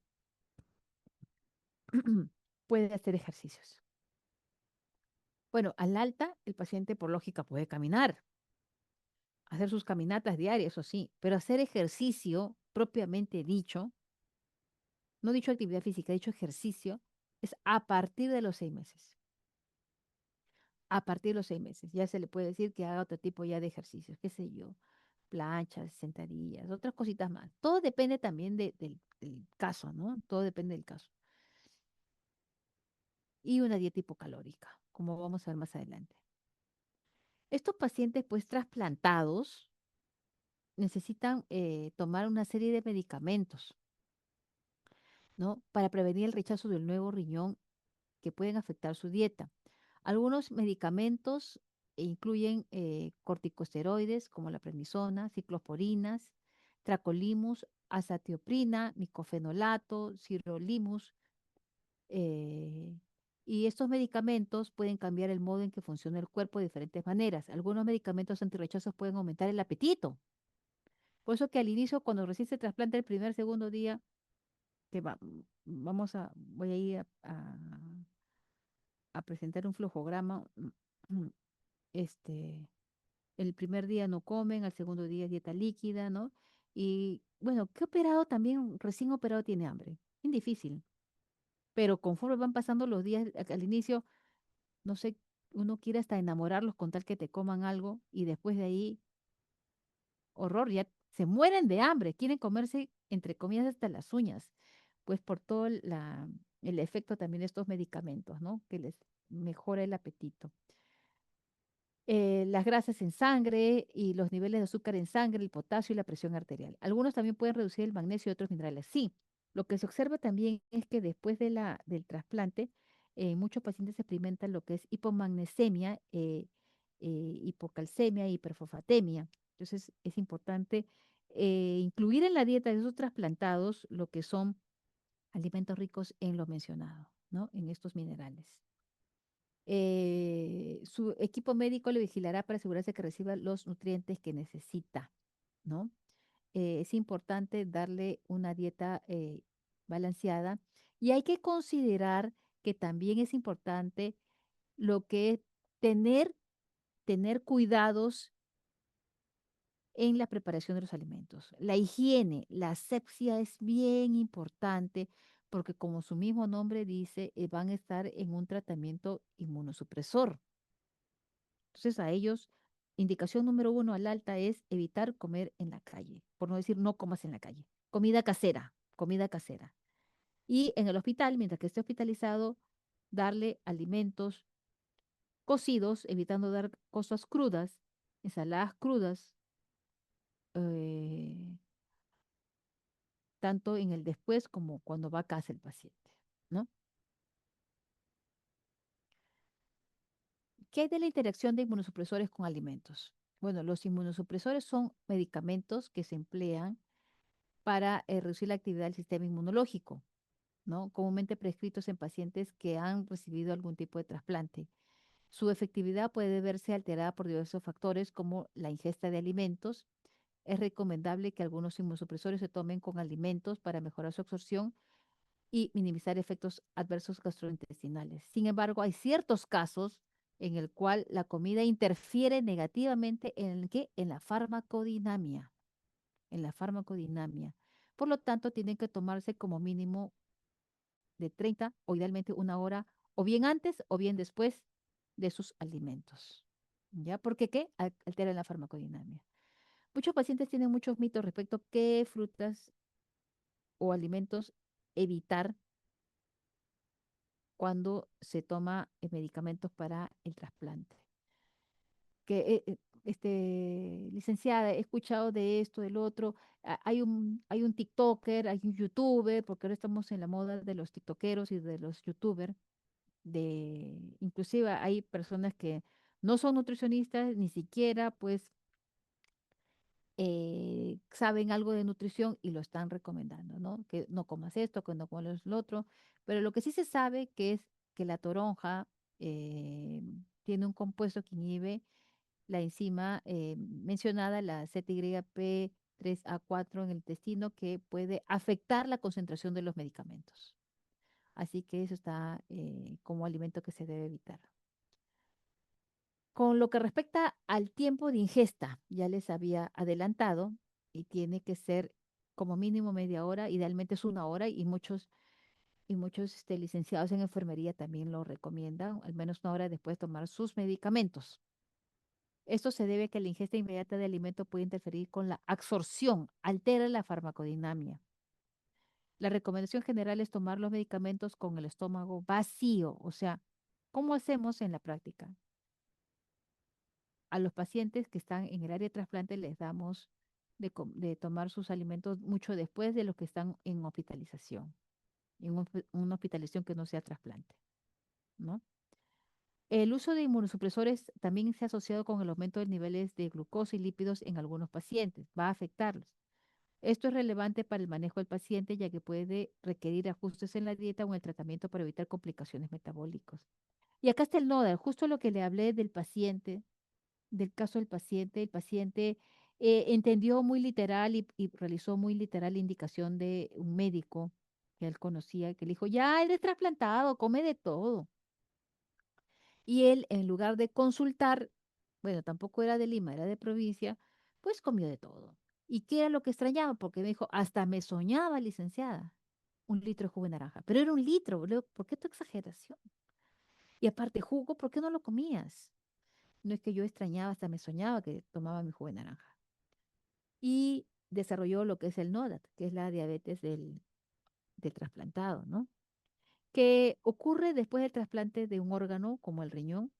puede hacer ejercicios. Bueno, al alta, el paciente por lógica puede caminar, hacer sus caminatas diarias, eso sí, pero hacer ejercicio propiamente dicho, no dicho actividad física, dicho ejercicio, es a partir de los 6 meses. A partir de los 6 meses ya se le puede decir que haga otro tipo ya de ejercicios, qué sé yo, planchas, sentadillas, otras cositas más. Todo depende también del caso, ¿no? Todo depende del caso. Y una dieta hipocalórica, como vamos a ver más adelante. Estos pacientes pues trasplantados necesitan tomar una serie de medicamentos, ¿no? Para prevenir el rechazo del nuevo riñón que pueden afectar su dieta. Algunos medicamentos incluyen corticosteroides como la prednisona, cicloporinas, tracolimus, azatioprina, micofenolato, sirolimus. eh, y estos medicamentos pueden cambiar el modo en que funciona el cuerpo de diferentes maneras. Algunos medicamentos antirrechazos pueden aumentar el apetito. Por eso que al inicio, cuando recién se trasplanta el primer, segundo día, voy a ir a presentar un flujograma. Este, el primer día no comen, al segundo día es dieta líquida, ¿no? Y bueno, ¿qué operado también, recién operado tiene hambre? Es difícil, pero conforme van pasando los días, al inicio, no sé, uno quiere hasta enamorarlos con tal que te coman algo y después de ahí, horror, ya se mueren de hambre, quieren comerse, entre comillas, hasta las uñas, pues por todo el efecto también de estos medicamentos, ¿no? Que les mejora el apetito. Las grasas en sangre y los niveles de azúcar en sangre, el potasio y la presión arterial. Algunos también pueden reducir el magnesio y otros minerales. Sí, lo que se observa también es que después del trasplante, muchos pacientes experimentan lo que es hipomagnesemia, hipocalcemia, hiperfosfatemia. Entonces, es importante incluir en la dieta de esos trasplantados lo que son alimentos ricos en lo mencionado, ¿no? En estos minerales. Su equipo médico le vigilará para asegurarse que reciba los nutrientes que necesita, ¿no? Es importante darle una dieta balanceada y hay que considerar que también es importante lo que es tener, tener cuidados en la preparación de los alimentos. La higiene, la asepsia es bien importante porque como su mismo nombre dice, van a estar en un tratamiento inmunosupresor. Entonces a ellos, indicación número uno al alta es evitar comer en la calle, por no decir no comas en la calle. Comida casera, comida casera. Y en el hospital, mientras que esté hospitalizado, darle alimentos cocidos, evitando dar cosas crudas, ensaladas crudas, eh, tanto en el después como cuando va a casa el paciente, ¿no? ¿Qué hay de la interacción de inmunosupresores con alimentos? Bueno, los inmunosupresores son medicamentos que se emplean para reducir la actividad del sistema inmunológico, ¿no? Comúnmente prescritos en pacientes que han recibido algún tipo de trasplante. Su efectividad puede verse alterada por diversos factores como la ingesta de alimentos. Es recomendable que algunos inmunosupresores se tomen con alimentos para mejorar su absorción y minimizar efectos adversos gastrointestinales. Sin embargo, hay ciertos casos en el cual la comida interfiere negativamente en el qué, en la farmacodinamia, en la farmacodinamia. Por lo tanto, tienen que tomarse como mínimo de 30 o idealmente una hora, o bien antes o bien después de sus alimentos. ¿Ya? Porque qué? Alteran la farmacodinamia. Muchos pacientes tienen muchos mitos respecto a qué frutas o alimentos evitar cuando se toma medicamentos para el trasplante. Licenciada, he escuchado de esto, del otro. Hay un TikToker, hay un YouTuber, porque ahora estamos en la moda de los TikTokeros y de los YouTubers. Inclusive hay personas que no son nutricionistas, ni siquiera pues saben algo de nutrición y lo están recomendando, ¿no? Que no comas esto, que no comas lo otro. Pero lo que sí se sabe que es que la toronja tiene un compuesto que inhibe la enzima mencionada, la ZYP3A4 en el intestino, que puede afectar la concentración de los medicamentos. Así que eso está como alimento que se debe evitar. Con lo que respecta al tiempo de ingesta, ya les había adelantado y tiene que ser como mínimo media hora, idealmente es una hora y muchos licenciados en enfermería también lo recomiendan, al menos una hora después de tomar sus medicamentos. Esto se debe a que la ingesta inmediata de alimento puede interferir con la absorción, altera la farmacodinamia. La recomendación general es tomar los medicamentos con el estómago vacío, o sea, ¿cómo hacemos en la práctica? A los pacientes que están en el área de trasplante les damos de tomar sus alimentos mucho después de los que están en hospitalización, en una hospitalización que no sea trasplante, ¿no? El uso de inmunosupresores también se ha asociado con el aumento de niveles de glucosa y lípidos en algunos pacientes, va a afectarlos. Esto es relevante para el manejo del paciente, ya que puede requerir ajustes en la dieta o en el tratamiento para evitar complicaciones metabólicas. Y acá está el NODA, justo lo que le hablé del paciente, del caso del paciente. El paciente entendió muy literal y realizó muy literal la indicación de un médico que él conocía, que le dijo, ya eres trasplantado, come de todo. Y él, en lugar de consultar, bueno, tampoco era de Lima, era de provincia, pues comió de todo. ¿Y qué era lo que extrañaba? Porque me dijo, hasta me soñaba, licenciada, un litro de jugo de naranja. Pero era un litro, boludo, ¿por qué tu exageración? Y aparte, jugo, ¿por qué no lo comías? No es que yo extrañaba, hasta me soñaba que tomaba mi jugo de naranja. Y desarrolló lo que es el NODAT, que es la diabetes del trasplantado, ¿no? Que ocurre después del trasplante de un órgano como el riñón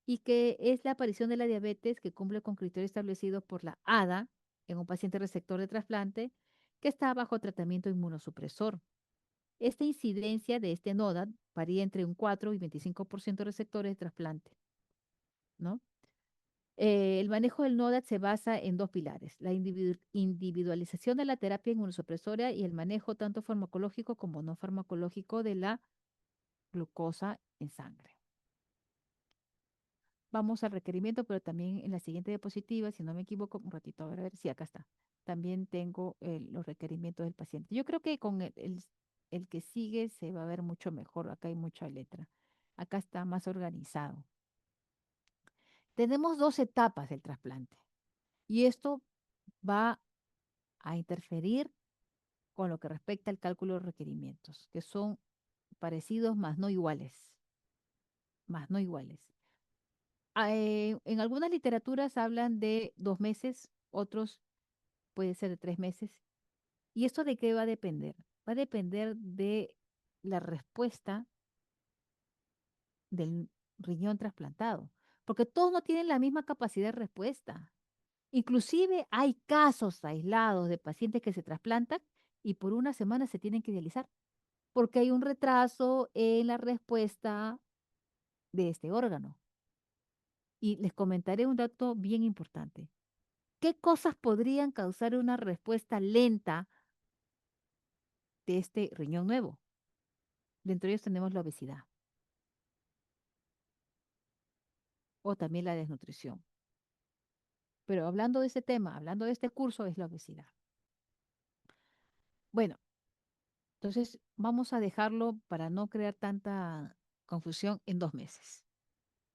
y que es la aparición de la diabetes que cumple con criterios establecidos por la ADA en un paciente receptor de trasplante que está bajo tratamiento inmunosupresor. Esta incidencia de este NODA varía entre un 4 y 25% de receptores de trasplante, ¿no? El manejo del NODAT se basa en dos pilares, la individualización de la terapia inmunosupresora y el manejo tanto farmacológico como no farmacológico de la glucosa en sangre. Vamos al requerimiento, pero también en la siguiente diapositiva, si no me equivoco, un ratito, a ver si acá está. También tengo los requerimientos del paciente. Yo creo que con el que sigue se va a ver mucho mejor. Acá hay mucha letra. Acá está más organizado. Tenemos dos etapas del trasplante y esto va a interferir con lo que respecta al cálculo de requerimientos, que son parecidos más no iguales, más no iguales. En algunas literaturas hablan de 2 meses, otros puede ser de 3 meses. ¿Y esto de qué va a depender? Va a depender de la respuesta del riñón trasplantado, porque todos no tienen la misma capacidad de respuesta. Inclusive hay casos aislados de pacientes que se trasplantan y por una semana se tienen que dializar, porque hay un retraso en la respuesta de este órgano. Y les comentaré un dato bien importante. ¿Qué cosas podrían causar una respuesta lenta de este riñón nuevo? Dentro de ellos tenemos la obesidad o también la desnutrición. Pero hablando de ese tema, hablando de este curso, es la obesidad. Bueno, entonces vamos a dejarlo para no crear tanta confusión en 2 meses.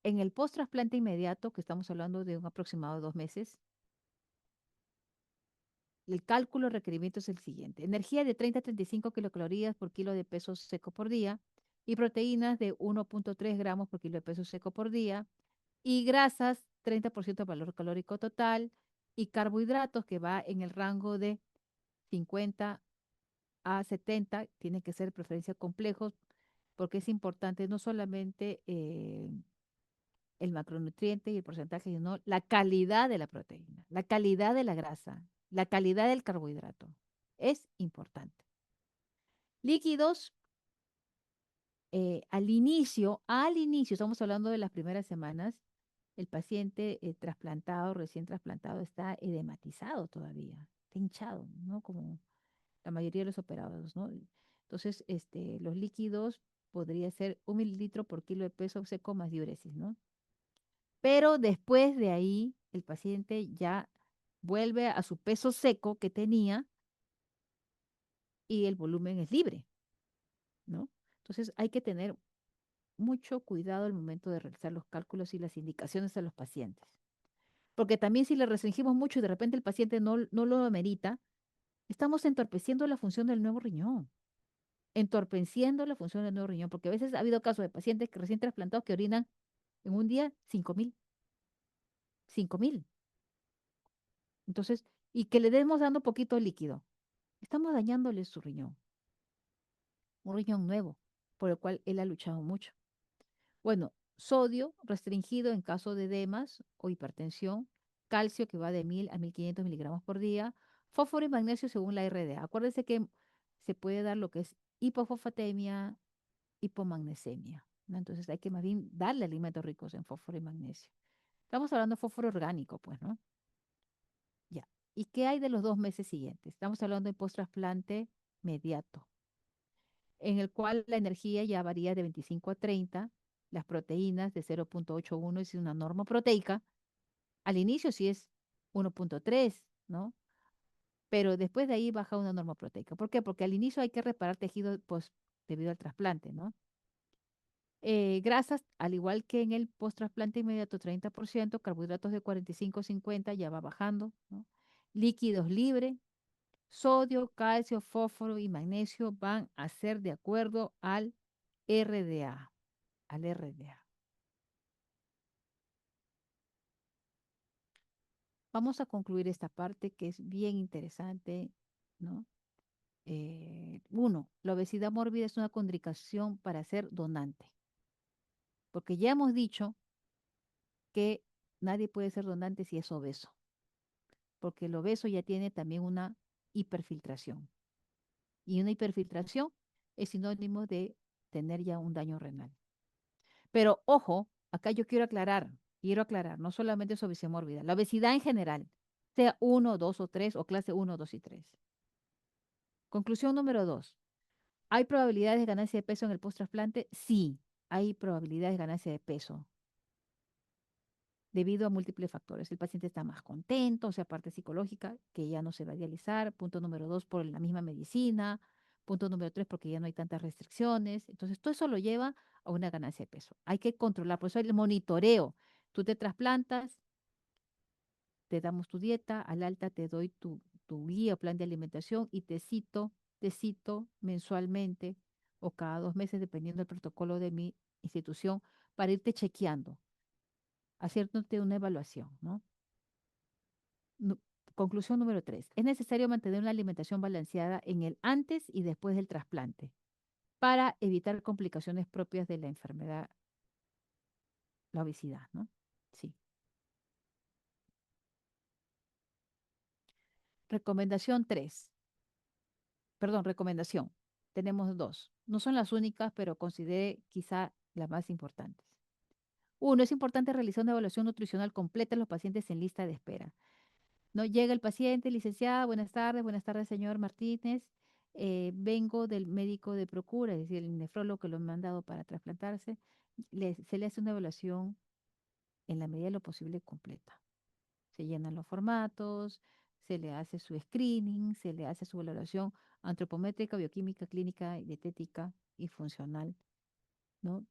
En el post-trasplante inmediato, que estamos hablando de un aproximado de 2 meses, el cálculo de requerimiento es el siguiente. Energía de 30 a 35 kilocalorías por kilo de peso seco por día y proteínas de 1,3 gramos por kilo de peso seco por día y grasas 30% del valor calórico total y carbohidratos que va en el rango de 50 a 70, tienen que ser de preferencia complejos porque es importante no solamente el macronutriente y el porcentaje, sino la calidad de la proteína, la calidad de la grasa, la calidad del carbohidrato. Es importante. Líquidos, al inicio, estamos hablando de las primeras semanas, el paciente trasplantado, recién trasplantado, está edematizado todavía, está hinchado, ¿no? Como la mayoría de los operados, ¿no? Entonces, los líquidos podría ser 1 mililitro por kilo de peso seco más diuresis, ¿no? Pero después de ahí, el paciente ya vuelve a su peso seco que tenía y el volumen es libre, ¿no? Entonces, hay que tener mucho cuidado al momento de realizar los cálculos y las indicaciones a los pacientes. Porque también si le restringimos mucho y de repente el paciente no lo amerita, estamos entorpeciendo la función del nuevo riñón, entorpeciendo la función del nuevo riñón, porque a veces ha habido casos de pacientes que recién trasplantados que orinan en un día 5.000. Entonces, y que le demos dando poquito líquido. Estamos dañándole su riñón, un riñón nuevo, por el cual él ha luchado mucho. Bueno, sodio restringido en caso de edemas o hipertensión, calcio que va de 1.000 a 1.500 miligramos por día, Fósforo y magnesio según la RDA. Acuérdense que se puede dar lo que es hipofosfatemia, hipomagnesemia, ¿no? Entonces hay que más bien darle alimentos ricos en fósforo y magnesio. Estamos hablando de fósforo orgánico, pues, ¿no? Ya. ¿Y qué hay de los 2 meses siguientes? Estamos hablando de post-trasplante mediato, en el cual la energía ya varía de 25 a 30, las proteínas de 0,81 es una norma proteica. Al inicio sí es 1,3, ¿no? Pero después de ahí baja una norma proteica. ¿Por qué? Porque al inicio hay que reparar tejido pues, debido al trasplante, ¿no? Grasas, al igual que en el post-trasplante inmediato, 30%, carbohidratos de 45 50 ya va bajando, ¿no? Líquidos libres, sodio, calcio, fósforo y magnesio van a ser de acuerdo al RDA, al RDA. Vamos a concluir esta parte que es bien interesante, ¿no? Uno, la obesidad mórbida es una contraindicación para ser donante, porque ya hemos dicho que nadie puede ser donante si es obeso, porque el obeso ya tiene también una hiperfiltración. Y una hiperfiltración es sinónimo de tener ya un daño renal. Pero ojo, acá yo quiero aclarar, no solamente es obesidad mórbida, la obesidad en general, sea uno, 2 o 3 o clase uno, 2 y 3. Conclusión número 2. ¿Hay probabilidades de ganancia de peso en el post-trasplante? Sí, hay probabilidades de ganancia de peso debido a múltiples factores. El paciente está más contento, o sea, parte psicológica, que ya no se va a dializar. Punto número 2, por la misma medicina. Punto número 3, porque ya no hay tantas restricciones. Entonces, todo eso lo lleva a una ganancia de peso. Hay que controlar, por eso el monitoreo. Tú te trasplantas, te damos tu dieta, al alta te doy tu guía o plan de alimentación y te cito mensualmente o cada 2 meses, dependiendo del protocolo de mi institución, para irte chequeando, haciéndote una evaluación, ¿no? Nu- Conclusión número 3. Es necesario mantener una alimentación balanceada en el antes y después del trasplante para evitar complicaciones propias de la enfermedad, la obesidad, ¿no? Sí. Recomendación 3. Perdón, recomendación. Tenemos dos. No son las únicas, pero consideré quizá las más importantes. Uno, es importante realizar una evaluación nutricional completa en los pacientes en lista de espera. No llega el paciente, licenciada, buenas tardes, señor Martínez. Vengo del médico de procura, es decir, el nefrólogo que lo han mandado para trasplantarse. Se le hace una evaluación en la medida de lo posible completa. Se llenan los formatos, se le hace su screening, se le hace su valoración antropométrica, bioquímica, clínica, dietética y funcional, ¿no?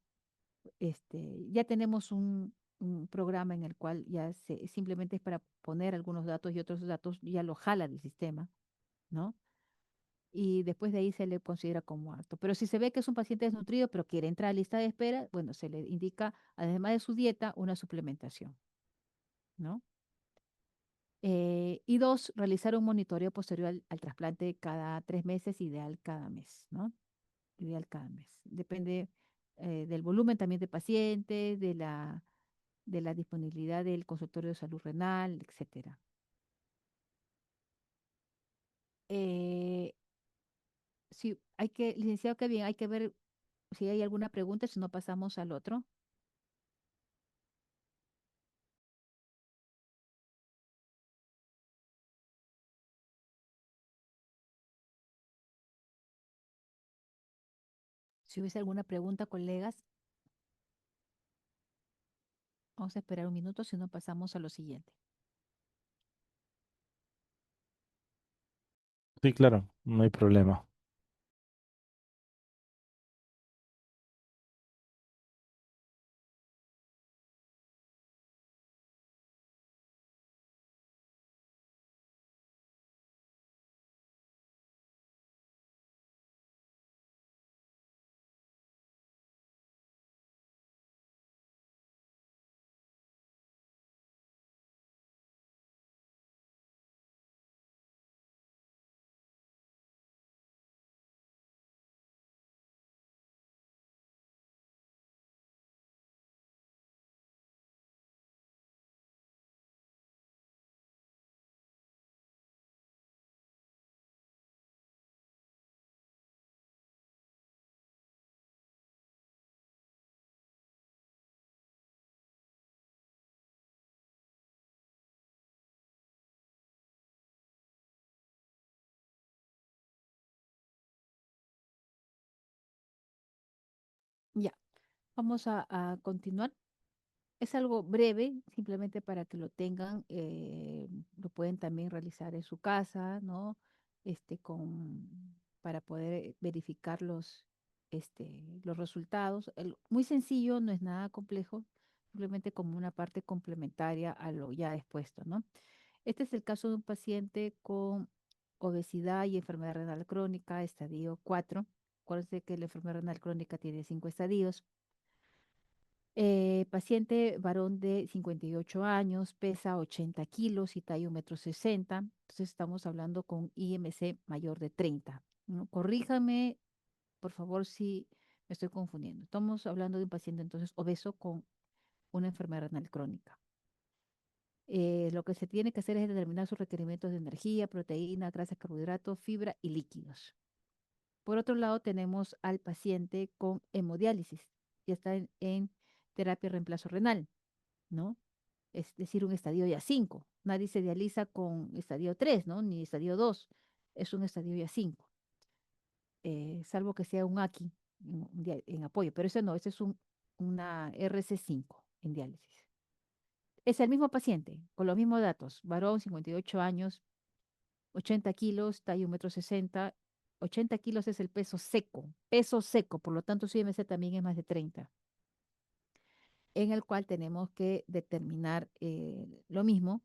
Ya tenemos un programa en el cual simplemente es para poner algunos datos y otros datos ya lo jala del sistema, ¿no? Y después de ahí se le considera como apto. Pero si se ve que es un paciente desnutrido, pero quiere entrar a lista de espera, bueno, se le indica, además de su dieta, una suplementación, ¿no? Y dos, realizar un monitoreo posterior al trasplante cada 3 meses, ideal cada mes, ¿no? Ideal cada mes. Depende del volumen también de pacientes, de la disponibilidad del consultorio de salud renal, etcétera. Eh, sí, licenciado, qué bien, hay que ver si hay alguna pregunta, si no pasamos al otro. Si hubiese alguna pregunta, colegas, vamos a esperar un minuto, si no pasamos a lo siguiente. Sí, claro, no hay problema. Ya, vamos a continuar. Es algo breve, simplemente para que lo tengan, lo pueden también realizar en su casa, ¿no? Para poder verificar los resultados. Muy sencillo, no es nada complejo, simplemente como una parte complementaria a lo ya expuesto, ¿no? Este es el caso de un paciente con obesidad y enfermedad renal crónica, estadio 4. Acuérdense que la enfermedad renal crónica tiene 5 estadios. Paciente varón de 58 años, pesa 80 kilos y talla 1,60 m. Entonces estamos hablando con IMC mayor de 30, ¿no? Corríjame, por favor, si me estoy confundiendo. Estamos hablando de un paciente entonces obeso con una enfermedad renal crónica. Lo que se tiene que hacer es determinar sus requerimientos de energía, proteína, grasas, carbohidratos, fibra y líquidos. Por otro lado, tenemos al paciente con hemodiálisis y está en terapia de reemplazo renal, ¿no? Es decir, un estadio ya 5. Nadie se dializa con estadio 3, ¿no? Ni estadio 2. Es un estadio ya 5, salvo que sea un AQI en apoyo, pero ese no, ese es una RC5 en diálisis. Es el mismo paciente, con los mismos datos, varón, 58 años, 80 kilos, talla 1,60 m. 80 kilos es el peso seco, por lo tanto su IMC también es más de 30, en el cual tenemos que determinar lo mismo,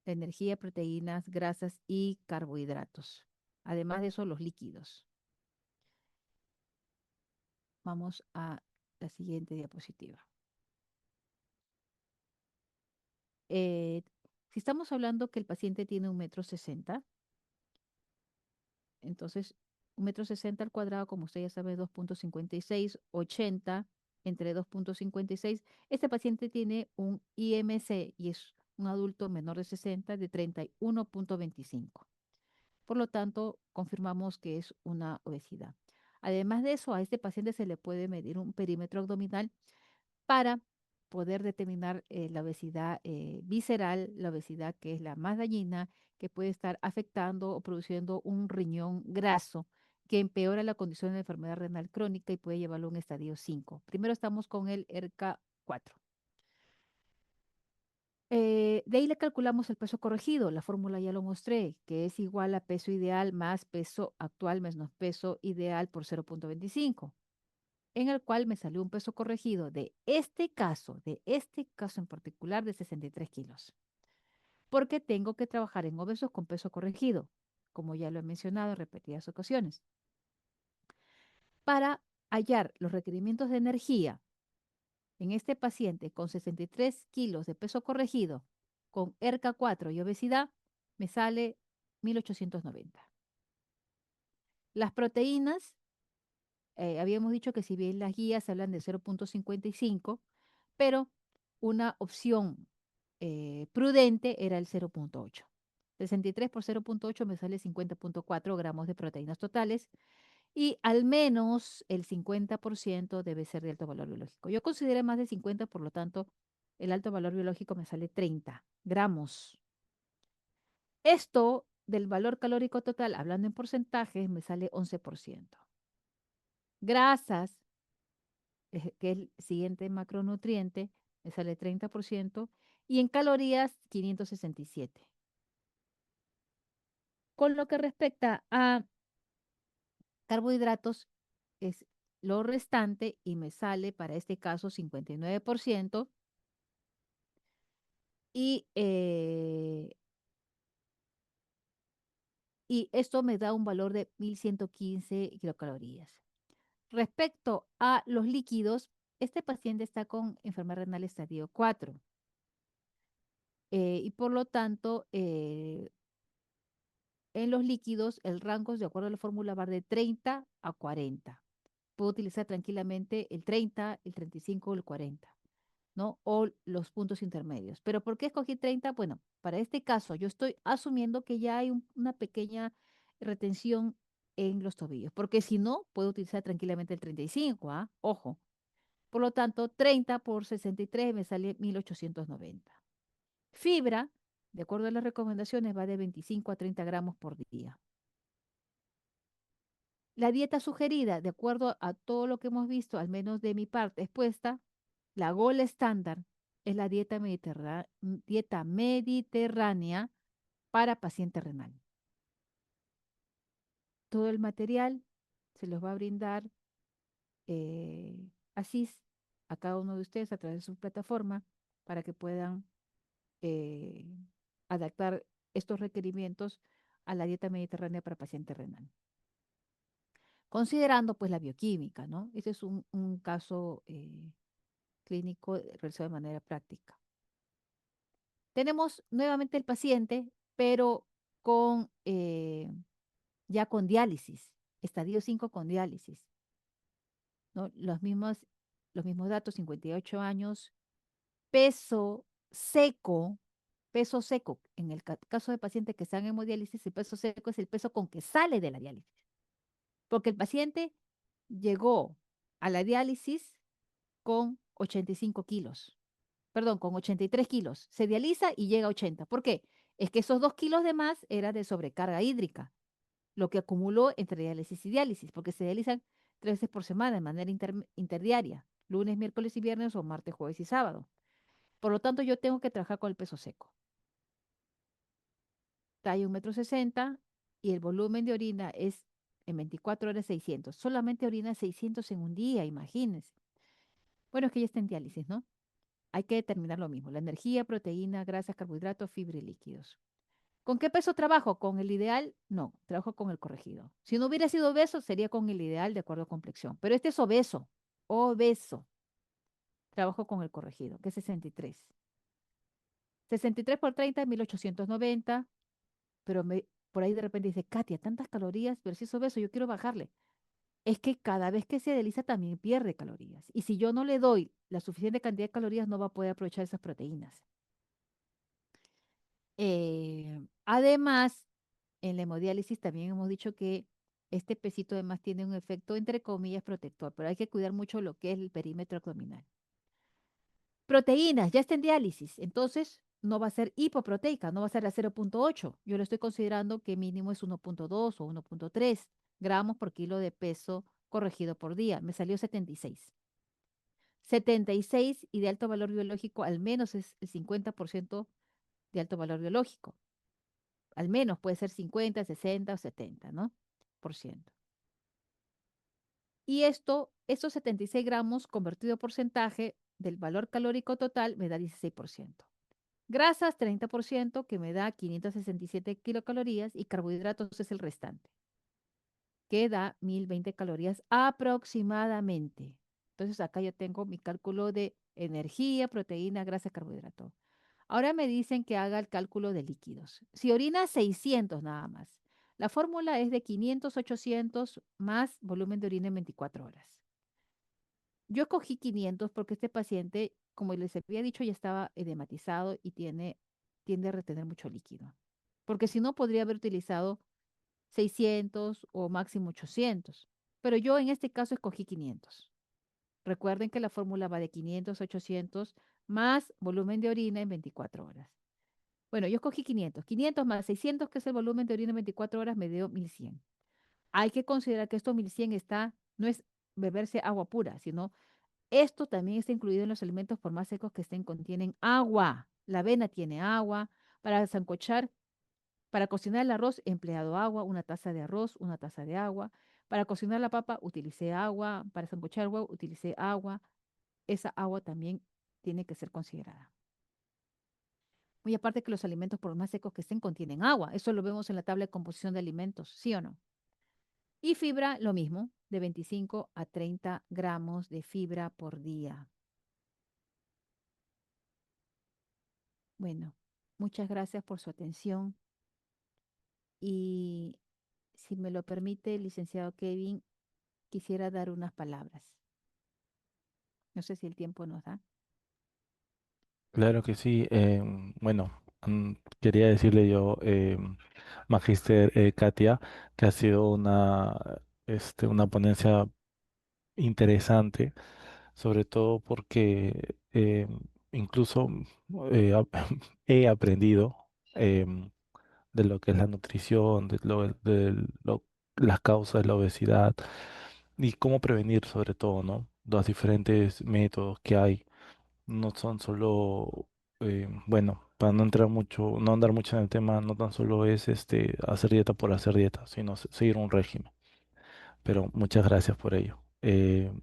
la energía, proteínas, grasas y carbohidratos. Además de eso, los líquidos. Vamos a la siguiente diapositiva. Eh, si estamos hablando que el paciente tiene 1,60 m, entonces 1,60 m al cuadrado, como usted ya sabe, 2,56, 80 entre 2,56. Este paciente tiene un IMC y es un adulto menor de 60 de 31,25. Por lo tanto, confirmamos que es una obesidad. Además de eso, a este paciente se le puede medir un perímetro abdominal para poder determinar la obesidad visceral, la obesidad que es la más dañina, que puede estar afectando o produciendo un riñón graso que empeora la condición de enfermedad renal crónica y puede llevarlo a un estadio 5. Primero estamos con el ERCA 4. De ahí le calculamos el peso corregido. La fórmula ya lo mostré, que es igual a peso ideal más peso actual menos peso ideal por 0,25, en el cual me salió un peso corregido de este caso en particular, de 63 kilos. Porque tengo que trabajar en obesos con peso corregido, como ya lo he mencionado en repetidas ocasiones, para hallar los requerimientos de energía en este paciente con 63 kilos de peso corregido, con ERCA 4 y obesidad, me sale 1890. Las proteínas, habíamos dicho que si bien las guías hablan de 0,55, pero una opción prudente era el 0,8. 63 por 0,8 me sale 50,4 gramos de proteínas totales y al menos el 50% debe ser de alto valor biológico. Yo consideré más de 50, por lo tanto, el alto valor biológico me sale 30 gramos. Esto del valor calórico total, hablando en porcentajes, me sale 11%. Grasas, que es el siguiente macronutriente, me sale 30%, y en calorías 567. Con lo que respecta a carbohidratos, es lo restante y me sale para este caso 59%, y, y esto me da un valor de 1.115 kilocalorías. Respecto a los líquidos, este paciente está con enfermedad renal estadio 4, y por lo tanto, en los líquidos el rango, de acuerdo a la fórmula, va de 30 a 40. Puedo utilizar tranquilamente el 30, el 35 o el 40, ¿no? O los puntos intermedios. ¿Pero por qué escogí 30? Bueno, para este caso yo estoy asumiendo que ya hay una pequeña retención en los tobillos, porque si no, puedo utilizar tranquilamente el 35, ¿ah? Ojo. Por lo tanto, 30 por 63 me sale 1890. Fibra, de acuerdo a las recomendaciones, va de 25 a 30 gramos por día. La dieta sugerida, de acuerdo a todo lo que hemos visto, al menos de mi parte expuesta, la gold estándar es la dieta mediterránea para paciente renal. Todo el material se los va a brindar ASIS a cada uno de ustedes a través de su plataforma para que puedan eh, adaptar estos requerimientos a la dieta mediterránea para paciente renal. Considerando pues la bioquímica, ¿no? Este es un caso clínico realizado de manera práctica. Tenemos nuevamente el paciente, pero con ya con diálisis, estadio 5 con diálisis, ¿no? Los mismos datos, 58 años, peso seco, peso seco. En el caso de pacientes que están en hemodiálisis, el peso seco es el peso con que sale de la diálisis, porque el paciente llegó a la diálisis con 85 kilos, perdón, con 83 kilos. Se dializa y llega a 80. ¿Por qué? Es que esos 2 kilos de más era de sobrecarga hídrica, lo que acumuló entre diálisis y diálisis, porque se dializan 3 veces por semana de manera interdiaria, lunes, miércoles y viernes o martes, jueves y sábado. Por lo tanto, yo tengo que trabajar con el peso seco. Talla 1,60 m y el volumen de orina es en 24 horas 600. Solamente orina 600 en un día, imagínense. Bueno, es que ya está en diálisis, ¿no? Hay que determinar lo mismo, la energía, proteína, grasas, carbohidratos, fibra y líquidos. ¿Con qué peso trabajo? ¿Con el ideal? No, trabajo con el corregido. Si no hubiera sido obeso, sería con el ideal de acuerdo a complexión. Pero este es obeso, obeso. Trabajo con el corregido, que es 63. 63 por 30, 1890. Pero por ahí de repente dice, Katia, tantas calorías, pero si es obeso, yo quiero bajarle. Es que cada vez que se desliza también pierde calorías. Y si yo no le doy la suficiente cantidad de calorías, no va a poder aprovechar esas proteínas. Además, en la hemodiálisis también hemos dicho que este pesito además tiene un efecto, entre comillas, protector, pero hay que cuidar mucho lo que es el perímetro abdominal. Proteínas, ya está en diálisis, entonces no va a ser hipoproteica, no va a ser a 0,8. Yo le estoy considerando que mínimo es 1,2 o 1,3 gramos por kilo de peso corregido por día. Me salió 76. 76 y de alto valor biológico, al menos es el 50% de alto valor biológico. Al menos puede ser 50, 60 o 70, ¿no? Por ciento. Y estos 76 gramos convertido a porcentaje del valor calórico total me da 16%. Grasas, 30%, que me da 567 kilocalorías, y carbohidratos es el restante, que da 1020 calorías aproximadamente. Entonces acá yo tengo mi cálculo de energía, proteína, grasa, carbohidrato. Ahora me dicen que haga el cálculo de líquidos. Si orina 600 nada más, la fórmula es de 500, 800 más volumen de orina en 24 horas. Yo escogí 500 porque este paciente, como les había dicho, ya estaba edematizado y tiende a retener mucho líquido. Porque si no, podría haber utilizado 600 o máximo 800. Pero yo en este caso escogí 500. Recuerden que la fórmula va de 500 a 800 más volumen de orina en 24 horas. Bueno, yo escogí 500. 500 más 600, que es el volumen de orina en 24 horas, me dio 1100. Hay que considerar que estos 1100 no es beberse agua pura, sino esto también está incluido en los alimentos, por más secos que estén, contienen agua. La avena tiene agua. Para sancochar, para cocinar el arroz, he empleado agua, una taza de arroz, una taza de agua. Para cocinar la papa, utilicé agua. Para sancochar el huevo, utilicé agua. Esa agua también tiene que ser considerada. Muy aparte que los alimentos, por más secos que estén, contienen agua. Eso lo vemos en la tabla de composición de alimentos, ¿sí o no? Y fibra, lo mismo, de 25 a 30 gramos de fibra por día. Bueno, muchas gracias por su atención y si me lo permite, licenciado Kevin, quisiera dar unas palabras. No sé si el tiempo nos da. Claro que sí. Bueno, quería decirle yo, Magíster Katia, que ha sido una ponencia interesante, sobre todo porque incluso he aprendido de lo que es la nutrición, de lo las causas de la obesidad y cómo prevenir sobre todo, ¿no? Los diferentes métodos que hay no son solo, bueno, para no entrar mucho, no andar mucho en el tema, no tan solo es hacer dieta por hacer dieta, sino seguir un régimen. Pero muchas gracias por ello.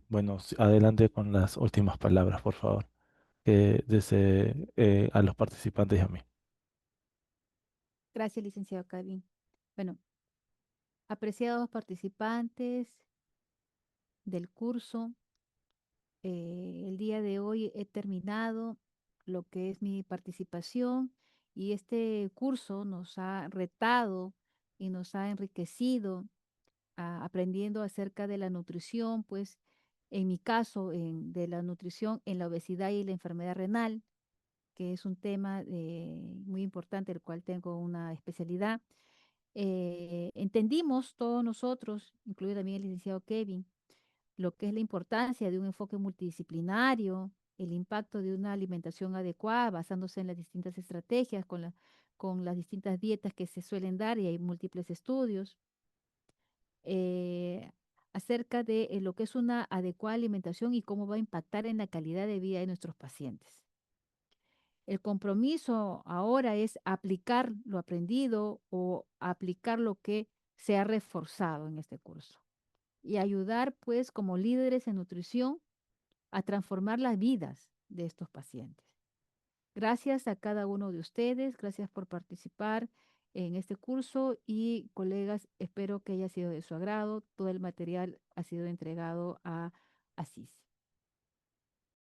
Bueno, adelante con las últimas palabras, por favor, desde a los participantes y a mí. Gracias, licenciado Kevin. Bueno, apreciados participantes del curso, el día de hoy he terminado lo que es mi participación y este curso nos ha retado y nos ha enriquecido aprendiendo acerca de la nutrición, pues en mi caso, de la nutrición en la obesidad y la enfermedad renal, que es un tema muy importante, el cual tengo una especialidad. Entendimos todos nosotros, incluido también el licenciado Kevin, lo que es la importancia de un enfoque multidisciplinario, el impacto de una alimentación adecuada basándose en las distintas estrategias, con las distintas dietas que se suelen dar y hay múltiples estudios eh, acerca de lo que es una adecuada alimentación y cómo va a impactar en la calidad de vida de nuestros pacientes. El compromiso ahora es aplicar lo aprendido o aplicar lo que se ha reforzado en este curso y ayudar pues como líderes en nutrición a transformar las vidas de estos pacientes. Gracias a cada uno de ustedes, gracias por participar en este curso y colegas, espero que haya sido de su agrado. Todo el material ha sido entregado a Asís.